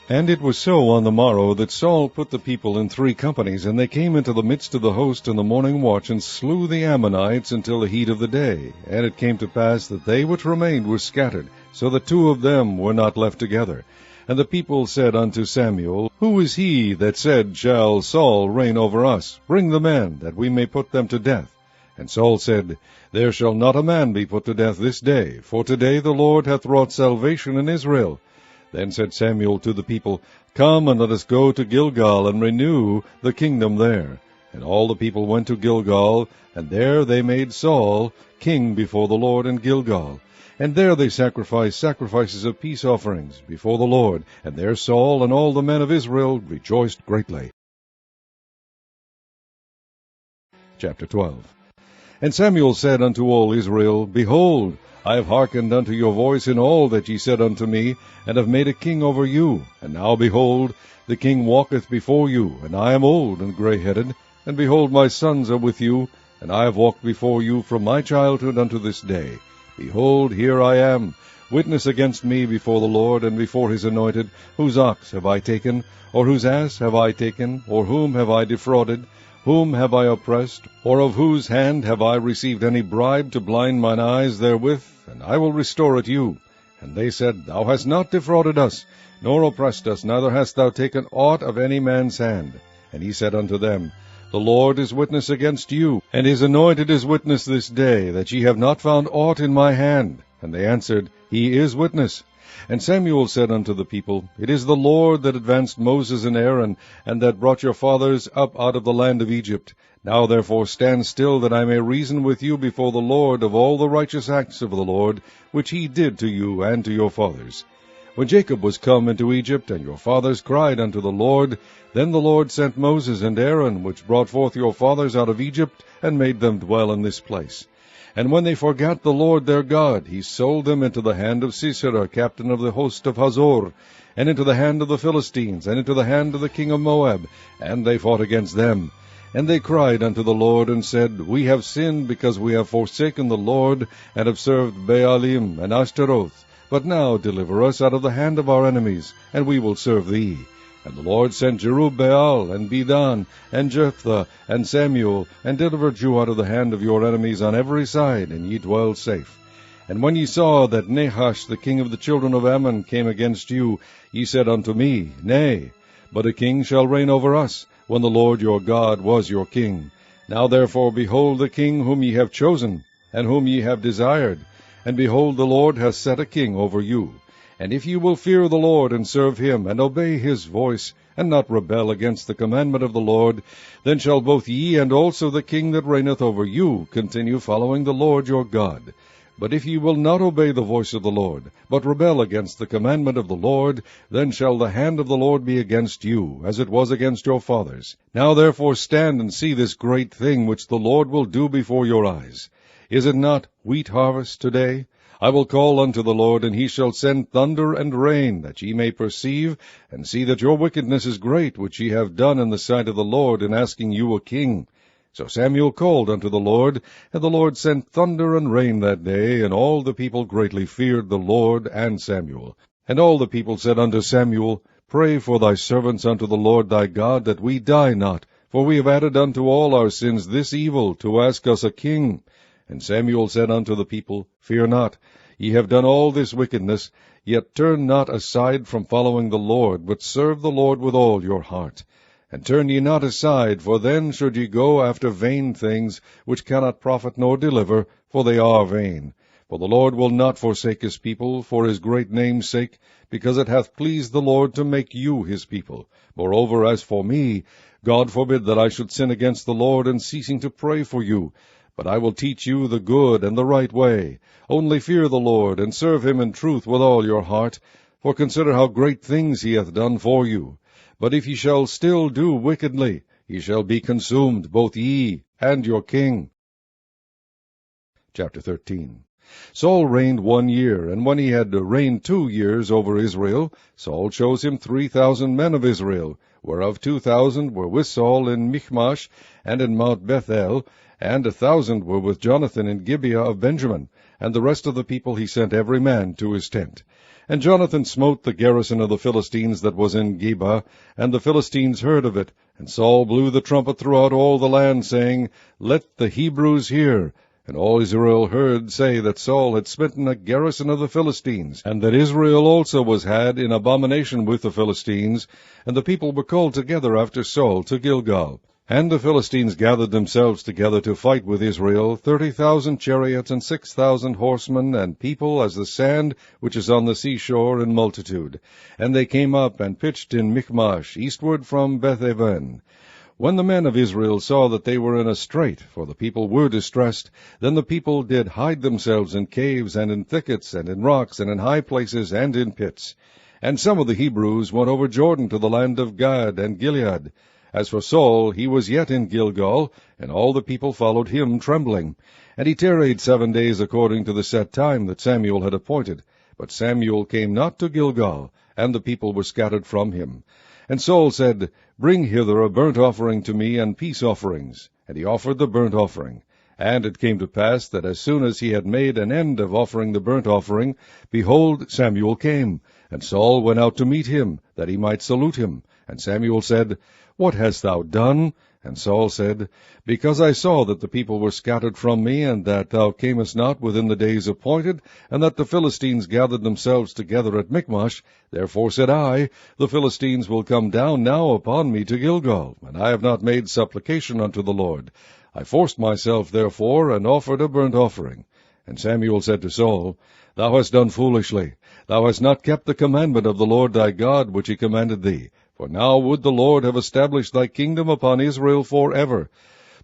And it was so on the morrow that Saul put the people in 3 companies, and they came into the midst of the host in the morning watch, and slew the Ammonites until the heat of the day. And it came to pass that they which remained were scattered, so that 2 of them were not left together. And the people said unto Samuel, Who is he that said, Shall Saul reign over us? Bring the men, that we may put them to death. And Saul said, There shall not a man be put to death this day, for today the Lord hath wrought salvation in Israel. Then said Samuel to the people, Come, and let us go to Gilgal, and renew the kingdom there. And all the people went to Gilgal, and there they made Saul king before the Lord in Gilgal. And there they sacrificed sacrifices of peace offerings before the Lord. And there Saul and all the men of Israel rejoiced greatly. Chapter 12. And Samuel said unto all Israel, Behold, I have hearkened unto your voice in all that ye said unto me, and have made a king over you. And now, behold, the king walketh before you, and I am old and grey-headed. And behold, my sons are with you, and I have walked before you from my childhood unto this day. Behold, here I am. Witness against me before the Lord, and before his anointed, whose ox have I taken, or whose ass have I taken, or whom have I defrauded? Whom have I oppressed, or of whose hand have I received any bribe to blind mine eyes therewith? And I will restore it you. And they said, Thou hast not defrauded us, nor oppressed us, neither hast thou taken aught of any man's hand. And he said unto them, The Lord is witness against you, and his anointed is witness this day, that ye have not found aught in my hand. And they answered, He is witness. And Samuel said unto the people, It is the Lord that advanced Moses and Aaron, and that brought your fathers up out of the land of Egypt. Now therefore stand still, that I may reason with you before the Lord of all the righteous acts of the Lord, which he did to you and to your fathers. When Jacob was come into Egypt, and your fathers cried unto the Lord, then the Lord sent Moses and Aaron, which brought forth your fathers out of Egypt, and made them dwell in this place. And when they forgat the Lord their God, he sold them into the hand of Sisera, captain of the host of Hazor, and into the hand of the Philistines, and into the hand of the king of Moab, and they fought against them. And they cried unto the Lord, and said, We have sinned, because we have forsaken the Lord, and have served Baalim and Ashtaroth. But now deliver us out of the hand of our enemies, and we will serve thee. And the Lord sent Jerubbaal, and Bedan, and Jephthah, and Samuel, and delivered you out of the hand of your enemies on every side, and ye dwell safe. And when ye saw that Nahash the king of the children of Ammon came against you, ye said unto me, Nay, but a king shall reign over us, when the Lord your God was your king. Now therefore behold the king whom ye have chosen, and whom ye have desired. And behold, the Lord hath set a king over you. And if ye will fear the Lord, and serve him, and obey his voice, and not rebel against the commandment of the Lord, then shall both ye and also the king that reigneth over you continue following the Lord your God. But if ye will not obey the voice of the Lord, but rebel against the commandment of the Lord, then shall the hand of the Lord be against you, as it was against your fathers. Now therefore stand and see this great thing which the Lord will do before your eyes. Is it not wheat harvest today? I will call unto the Lord, and he shall send thunder and rain, that ye may perceive, and see that your wickedness is great, which ye have done in the sight of the Lord, in asking you a king. So Samuel called unto the Lord, and the Lord sent thunder and rain that day, and all the people greatly feared the Lord and Samuel. And all the people said unto Samuel, Pray for thy servants unto the Lord thy God, that we die not, for we have added unto all our sins this evil, to ask us a king. And Samuel said unto the people, Fear not, ye have done all this wickedness, yet turn not aside from following the Lord, but serve the Lord with all your heart. And turn ye not aside, for then should ye go after vain things, which cannot profit nor deliver, for they are vain. For the Lord will not forsake his people, for his great name's sake, because it hath pleased the Lord to make you his people. Moreover, as for me, God forbid that I should sin against the Lord in ceasing to pray for you. But I will teach you the good and the right way. Only fear the Lord, and serve him in truth with all your heart. For consider how great things he hath done for you. But if ye shall still do wickedly, ye shall be consumed, both ye and your king. Chapter 13. Saul reigned 1 year, and when he had reigned 2 years over Israel, Saul chose him 3,000 men of Israel, whereof 2,000 were with Saul in Michmash and in Mount Bethel, and 1,000 were with Jonathan in Gibeah of Benjamin, and the rest of the people he sent every man to his tent. And Jonathan smote the garrison of the Philistines that was in Geba, and the Philistines heard of it. And Saul blew the trumpet throughout all the land, saying, Let the Hebrews hear. And all Israel heard say that Saul had smitten a garrison of the Philistines, and that Israel also was had in abomination with the Philistines. And the people were called together after Saul to Gilgal. And the Philistines gathered themselves together to fight with Israel, 30,000 chariots, and 6,000 horsemen, and people as the sand which is on the seashore in multitude. And they came up and pitched in Michmash, eastward from Beth-aven. When the men of Israel saw that they were in a strait, for the people were distressed, then the people did hide themselves in caves, and in thickets, and in rocks, and in high places, and in pits. And some of the Hebrews went over Jordan to the land of Gad and Gilead. As for Saul, he was yet in Gilgal, and all the people followed him trembling. And he tarried 7 days according to the set time that Samuel had appointed. But Samuel came not to Gilgal, and the people were scattered from him. And Saul said, Bring hither a burnt offering to me, and peace offerings. And he offered the burnt offering. And it came to pass that as soon as he had made an end of offering the burnt offering, behold, Samuel came. And Saul went out to meet him, that he might salute him. And Samuel said, What hast thou done? And Saul said, Because I saw that the people were scattered from me, and that thou camest not within the days appointed, and that the Philistines gathered themselves together at Michmash, therefore said I, The Philistines will come down now upon me to Gilgal, and I have not made supplication unto the Lord. I forced myself therefore, and offered a burnt offering. And Samuel said to Saul, Thou hast done foolishly. Thou hast not kept the commandment of the Lord thy God, which he commanded thee. For now would the Lord have established thy kingdom upon Israel forever.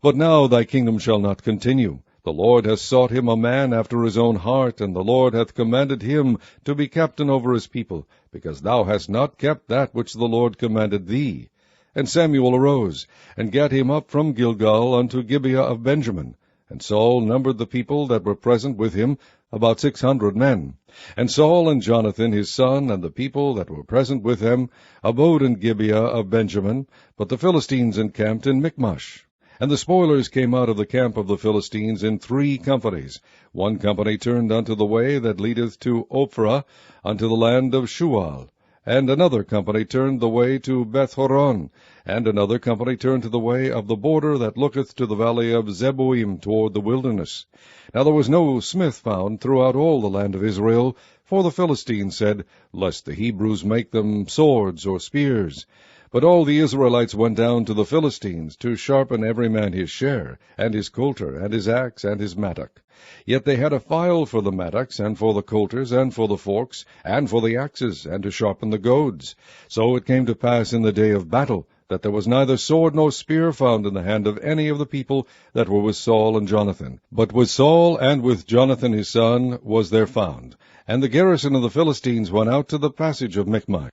But now thy kingdom shall not continue. The Lord hath sought him a man after his own heart, and the Lord hath commanded him to be captain over his people, because thou hast not kept that which the Lord commanded thee. And Samuel arose, and gat him up from Gilgal unto Gibeah of Benjamin. And Saul numbered the people that were present with him, about 600 men. And Saul and Jonathan his son, and the people that were present with him, abode in Gibeah of Benjamin, but the Philistines encamped in Michmash. And the spoilers came out of the camp of the Philistines in 3 companies. 1 company turned unto the way that leadeth to Ophrah, unto the land of Shual. And another company turned the way to Bethhoron, and another company turned to the way of the border that looketh to the valley of Zeboim toward the wilderness. Now there was no smith found throughout all the land of Israel, for the Philistines said, Lest the Hebrews make them swords or spears. But all the Israelites went down to the Philistines, to sharpen every man his share, and his coulter, and his axe, and his mattock. Yet they had a file for the mattocks, and for the coulters, and for the forks, and for the axes, and to sharpen the goads. So it came to pass in the day of battle, that there was neither sword nor spear found in the hand of any of the people that were with Saul and Jonathan. But with Saul and with Jonathan his son was there found. And the garrison of the Philistines went out to the passage of Michmash.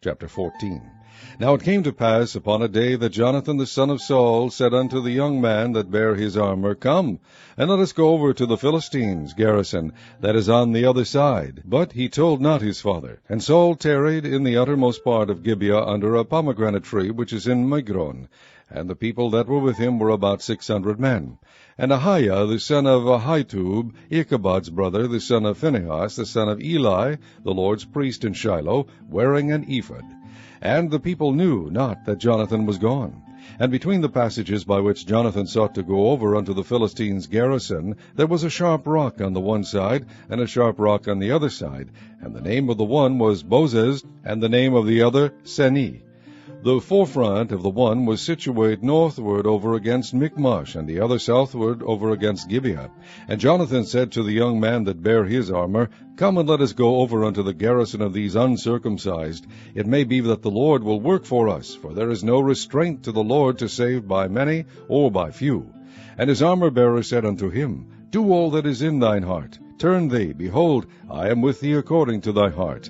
Chapter 14. Now it came to pass upon a day that Jonathan the son of Saul said unto the young man that bare his armor, Come, and let us go over to the Philistines' garrison that is on the other side. But he told not his father. And Saul tarried in the uttermost part of Gibeah under a pomegranate tree which is in Migron. And the people that were with him were about 600 men. And Ahiah the son of Ahitub, Ichabod's brother, the son of Phinehas, the son of Eli, the Lord's priest in Shiloh, wearing an ephod. And the people knew not that Jonathan was gone. And between the passages by which Jonathan sought to go over unto the Philistines' garrison, there was a sharp rock on the one side, and a sharp rock on the other side. And the name of the one was Bozez, and the name of the other Seni. The forefront of the one was situate northward over against Michmash, and the other southward over against Gibeah. And Jonathan said to the young man that bare his armor, Come and let us go over unto the garrison of these uncircumcised. It may be that the Lord will work for us, for there is no restraint to the Lord to save by many or by few. And his armor-bearer said unto him, Do all that is in thine heart. Turn thee, behold, I am with thee according to thy heart.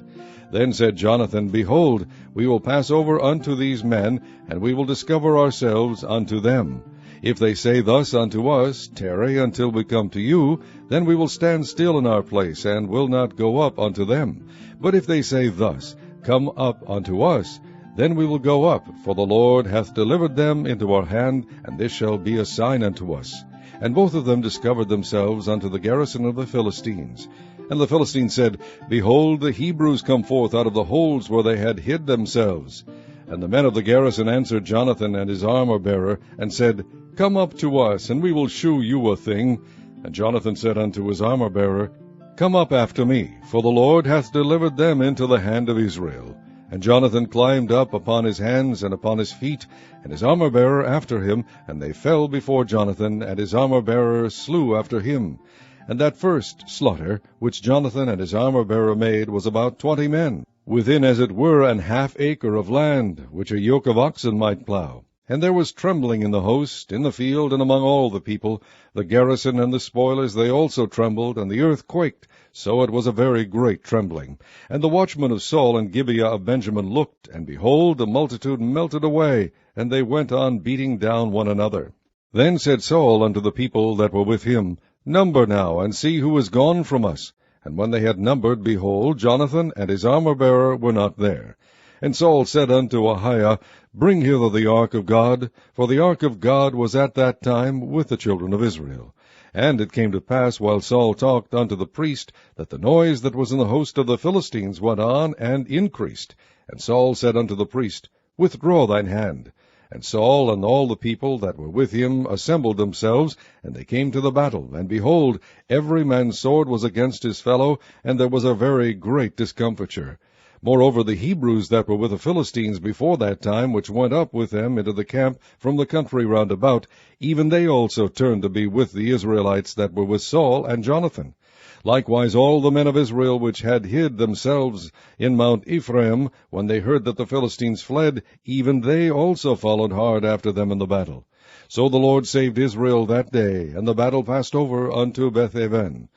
Then said Jonathan, Behold, we will pass over unto these men, and we will discover ourselves unto them. If they say thus unto us, Tarry until we come to you, then we will stand still in our place, and will not go up unto them. But if they say thus, Come up unto us, then we will go up, for the Lord hath delivered them into our hand, and this shall be a sign unto us. And both of them discovered themselves unto the garrison of the Philistines. And the Philistines said, Behold, the Hebrews come forth out of the holes where they had hid themselves. And the men of the garrison answered Jonathan and his armor-bearer, and said, Come up to us, and we will shew you a thing. And Jonathan said unto his armor-bearer, Come up after me, for the Lord hath delivered them into the hand of Israel. And Jonathan climbed up upon his hands and upon his feet, and his armor-bearer after him, and they fell before Jonathan, and his armor-bearer slew after him. And that first slaughter, which Jonathan and his armor-bearer made, was about 20 men, within as it were an half acre of land, which a yoke of oxen might plow. And there was trembling in the host, in the field, and among all the people. The garrison and the spoilers, they also trembled, and the earth quaked, so it was a very great trembling. And the watchmen of Saul and Gibeah of Benjamin looked, and behold, the multitude melted away, and they went on beating down one another. Then said Saul unto the people that were with him, Number now, and see who is gone from us. And when they had numbered, behold, Jonathan and his armor-bearer were not there. And Saul said unto Ahiah, Bring hither the ark of God, for the ark of God was at that time with the children of Israel. And it came to pass, while Saul talked unto the priest, that the noise that was in the host of the Philistines went on and increased. And Saul said unto the priest, Withdraw thine hand. And Saul and all the people that were with him assembled themselves, and they came to the battle. And behold, every man's sword was against his fellow, and there was a very great discomfiture. Moreover, the Hebrews that were with the Philistines before that time, which went up with them into the camp from the country round about, even they also turned to be with the Israelites that were with Saul and Jonathan. Likewise all the men of Israel which had hid themselves in Mount Ephraim, when they heard that the Philistines fled, even they also followed hard after them in the battle. So the Lord saved Israel that day, and the battle passed over unto Beth-aven.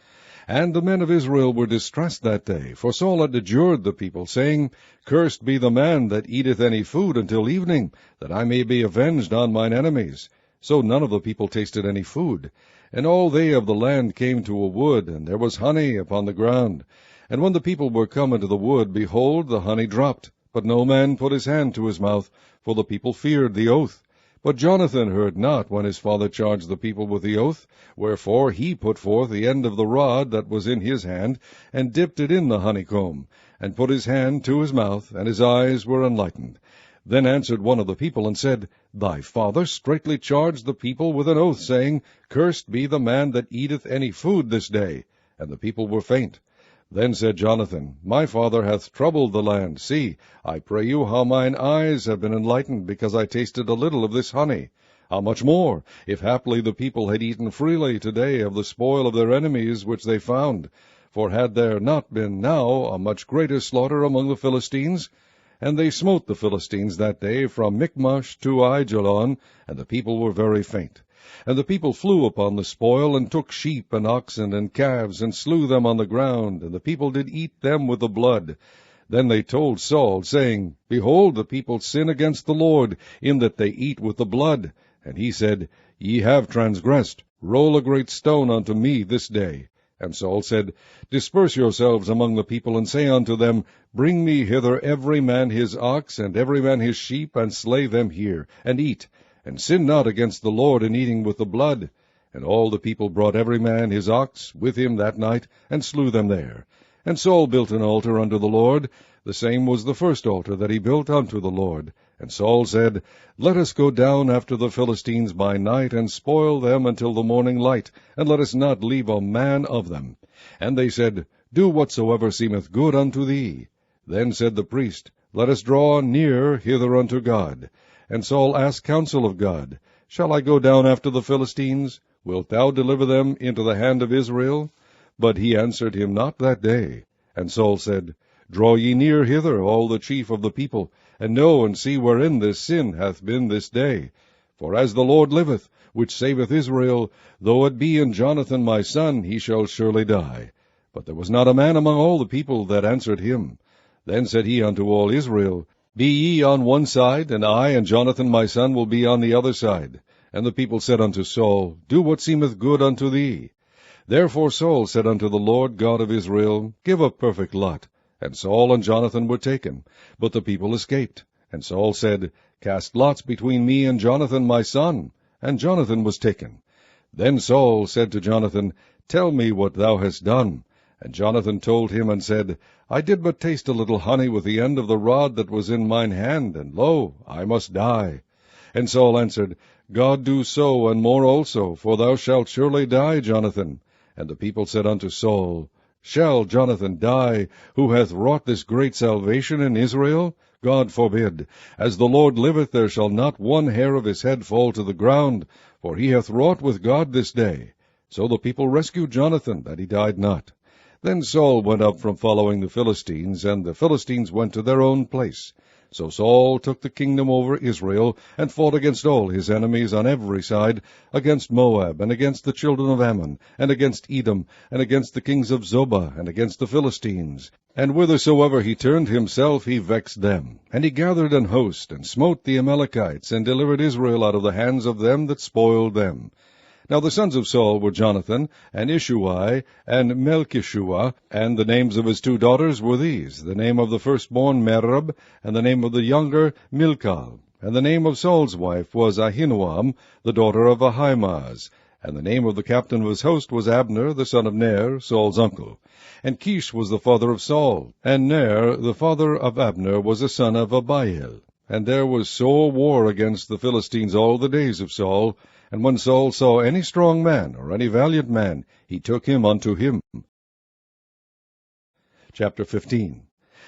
And the men of Israel were distressed that day, for Saul had adjured the people, saying, Cursed be the man that eateth any food until evening, that I may be avenged on mine enemies. So none of the people tasted any food. And all they of the land came to a wood, and there was honey upon the ground. And when the people were come into the wood, behold, the honey dropped. But no man put his hand to his mouth, for the people feared the oath. But Jonathan heard not when his father charged the people with the oath, wherefore he put forth the end of the rod that was in his hand, and dipped it in the honeycomb, and put his hand to his mouth, and his eyes were enlightened. Then answered one of the people, and said, Thy father straitly charged the people with an oath, saying, Cursed be the man that eateth any food this day. And the people were faint. Then said Jonathan, My father hath troubled the land. See, I pray you, how mine eyes have been enlightened, because I tasted a little of this honey. How much more, if haply the people had eaten freely today of the spoil of their enemies which they found? For had there not been now a much greater slaughter among the Philistines? And they smote the Philistines that day from Michmash to Aijalon, and the people were very faint. And the people flew upon the spoil, and took sheep and oxen and calves, and slew them on the ground, and the people did eat them with the blood. Then they told Saul, saying, Behold, the people sin against the Lord, in that they eat with the blood. And he said, Ye have transgressed. Roll a great stone unto me this day. And Saul said, Disperse yourselves among the people, and say unto them, Bring me hither every man his ox, and every man his sheep, and slay them here, and eat. And sin not against the Lord in eating with the blood. And all the people brought every man his ox with him that night, and slew them there. And Saul built an altar unto the Lord. The same was the first altar that he built unto the Lord. And Saul said, Let us go down after the Philistines by night, and spoil them until the morning light, and let us not leave a man of them. And they said, Do whatsoever seemeth good unto thee. Then said the priest, Let us draw near hither unto God. And Saul asked counsel of God, Shall I go down after the Philistines? Wilt thou deliver them into the hand of Israel? But he answered him not that day. And Saul said, Draw ye near hither, all the chief of the people, and know and see wherein this sin hath been this day. For as the Lord liveth, which saveth Israel, though it be in Jonathan my son, he shall surely die. But there was not a man among all the people that answered him. Then said he unto all Israel, Be ye on one side, and I and Jonathan my son will be on the other side. And the people said unto Saul, Do what seemeth good unto thee. Therefore Saul said unto the Lord God of Israel, Give a perfect lot. And Saul and Jonathan were taken, but the people escaped. And Saul said, Cast lots between me and Jonathan my son. And Jonathan was taken. Then Saul said to Jonathan, Tell me what thou hast done. And Jonathan told him, and said, I did but taste a little honey with the end of the rod that was in mine hand, and lo, I must die. And Saul answered, God do so, and more also, for thou shalt surely die, Jonathan. And the people said unto Saul, Shall Jonathan die, who hath wrought this great salvation in Israel? God forbid. As the Lord liveth, there shall not one hair of his head fall to the ground, for he hath wrought with God this day. So the people rescued Jonathan, that he died not. Then Saul went up from following the Philistines, and the Philistines went to their own place. So Saul took the kingdom over Israel, and fought against all his enemies on every side, against Moab, and against the children of Ammon, and against Edom, and against the kings of Zobah, and against the Philistines. And whithersoever he turned himself, he vexed them. And he gathered an host, and smote the Amalekites, and delivered Israel out of the hands of them that spoiled them. Now the sons of Saul were Jonathan, and Ishuai, and Melchishua, and the names of his two daughters were these, the name of the firstborn Merab, and the name of the younger Milcah. And the name of Saul's wife was Ahinoam, the daughter of Ahimaaz. And the name of the captain of his host was Abner, the son of Ner, Saul's uncle. And Kish was the father of Saul, and Ner, the father of Abner, was a son of Abiel. And there was sore war against the Philistines all the days of Saul. And when Saul saw any strong man, or any valiant man, he took him unto him. Chapter 15.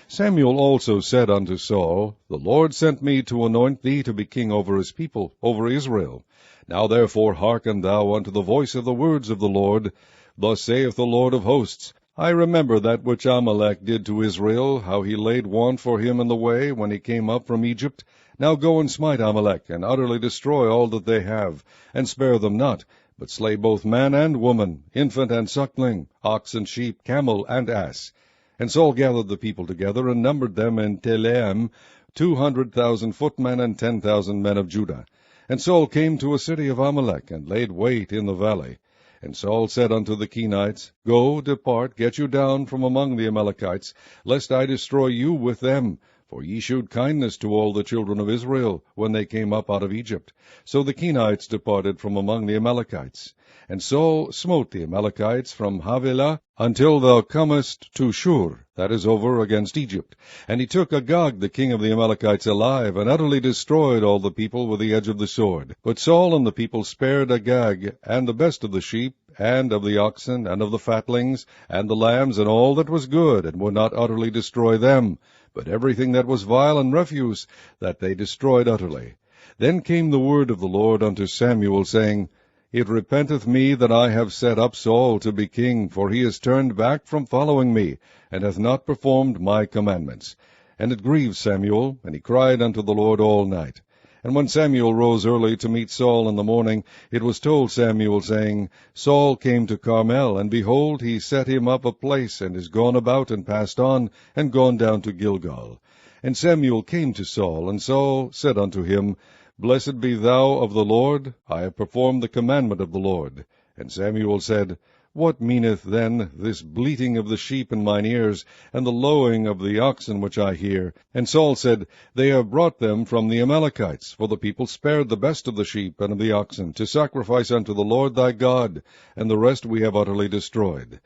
Samuel also said unto Saul, The Lord sent me to anoint thee to be king over his people, over Israel. Now therefore hearken thou unto the voice of the words of the Lord. Thus saith the Lord of hosts, I remember that which Amalek did to Israel, how he laid want for him in the way, when he came up from Egypt. Now go and smite Amalek, and utterly destroy all that they have, and spare them not, but slay both man and woman, infant and suckling, ox and sheep, camel and ass. And Saul gathered the people together, and numbered them in Telaim, 200,000 footmen, and 10,000 men of Judah. And Saul came to a city of Amalek, and laid wait in the valley. And Saul said unto the Kenites, Go, depart, get you down from among the Amalekites, lest I destroy you with them. For ye shewed kindness to all the children of Israel, when they came up out of Egypt. So the Kenites departed from among the Amalekites. And Saul smote the Amalekites from Havilah until thou comest to Shur, that is over against Egypt. And he took Agag the king of the Amalekites alive, and utterly destroyed all the people with the edge of the sword. But Saul and the people spared Agag, and the best of the sheep, and of the oxen, and of the fatlings, and the lambs, and all that was good, and would not utterly destroy them, but everything that was vile and refuse, that they destroyed utterly. Then came the word of the Lord unto Samuel, saying, It repenteth me that I have set up Saul to be king, for he is turned back from following me, and hath not performed my commandments. And it grieved Samuel, and he cried unto the Lord all night. And when Samuel rose early to meet Saul in the morning, it was told Samuel, saying, Saul came to Carmel, and behold, he set him up a place, and is gone about, and passed on, and gone down to Gilgal. And Samuel came to Saul, and Saul said unto him, Blessed be thou of the Lord, I have performed the commandment of the Lord. And Samuel said, What meaneth then this bleating of the sheep in mine ears, and the lowing of the oxen which I hear? And Saul said, They have brought them from the Amalekites, for the people spared the best of the sheep and of the oxen, to sacrifice unto the Lord thy God, and the rest we have utterly destroyed.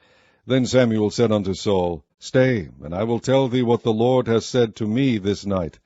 Then Samuel said unto Saul, Stay, and I will tell thee what the Lord hath said to me this night.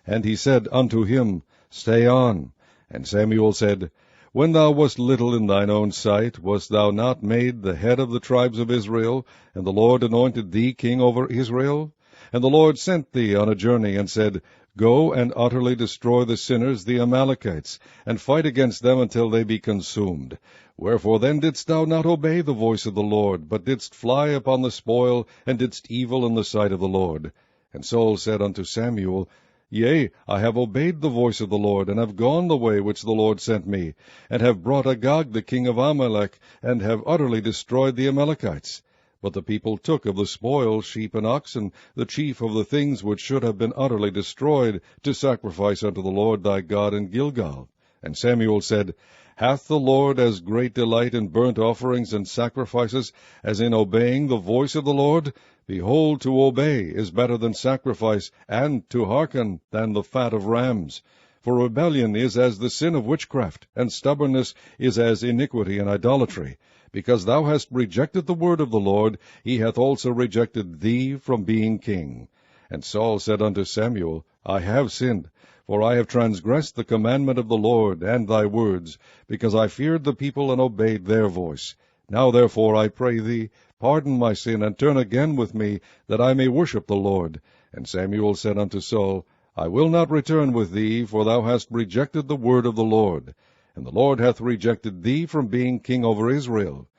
And he said unto him, Stay on. And Samuel said, When thou wast little in thine own sight, wast thou not made the head of the tribes of Israel, and the Lord anointed thee king over Israel? And the Lord sent thee on a journey, and said, Go and utterly destroy the sinners, the Amalekites, and fight against them until they be consumed. Wherefore then didst thou not obey the voice of the Lord, but didst fly upon the spoil, and didst evil in the sight of the Lord? And Saul said unto Samuel, Yea, I have obeyed the voice of the Lord, and have gone the way which the Lord sent me, and have brought Agag the king of Amalek, and have utterly destroyed the Amalekites. But the people took of the spoil sheep and oxen, the chief of the things which should have been utterly destroyed, to sacrifice unto the Lord thy God in Gilgal. And Samuel said, Hath the Lord as great delight in burnt offerings and sacrifices as in obeying the voice of the Lord? Behold, to obey is better than sacrifice, and to hearken than the fat of rams. For rebellion is as the sin of witchcraft, and stubbornness is as iniquity and idolatry. Because thou hast rejected the word of the Lord, he hath also rejected thee from being king. And Saul said unto Samuel, I have sinned, for I have transgressed the commandment of the Lord and thy words, because I feared the people and obeyed their voice. Now therefore, I pray thee, pardon my sin, and turn again with me, that I may worship the Lord. And Samuel said unto Saul, I will not return with thee, for thou hast rejected the word of the Lord. And the Lord hath rejected thee from being king over Israel.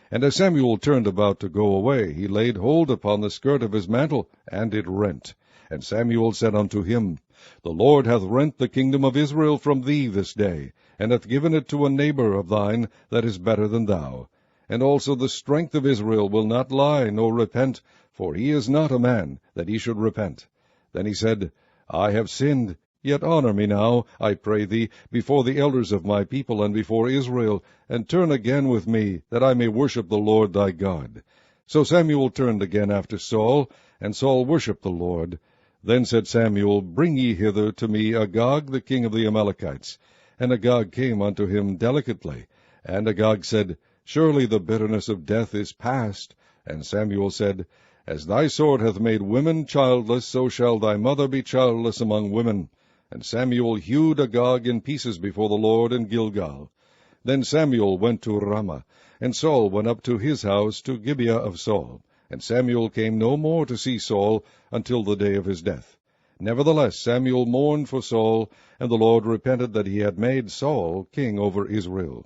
And as Samuel turned about to go away, he laid hold upon the skirt of his mantle, and it rent. And Samuel said unto him, The Lord hath rent the kingdom of Israel from thee this day, and hath given it to a neighbor of thine that is better than thou. And also the strength of Israel will not lie, nor repent, for he is not a man, that he should repent. Then he said, I have sinned, yet honor me now, I pray thee, before the elders of my people, and before Israel, and turn again with me, that I may worship the Lord thy God. So Samuel turned again after Saul, and Saul worshipped the Lord. Then said Samuel, Bring ye hither to me Agag the king of the Amalekites. And Agag came unto him delicately. And Agag said, Surely the bitterness of death is past. And Samuel said, As thy sword hath made women childless, so shall thy mother be childless among women. And Samuel hewed Agag in pieces before the Lord in Gilgal. Then Samuel went to Ramah, and Saul went up to his house to Gibeah of Saul. And Samuel came no more to see Saul until the day of his death. Nevertheless Samuel mourned for Saul, and the Lord repented that he had made Saul king over Israel.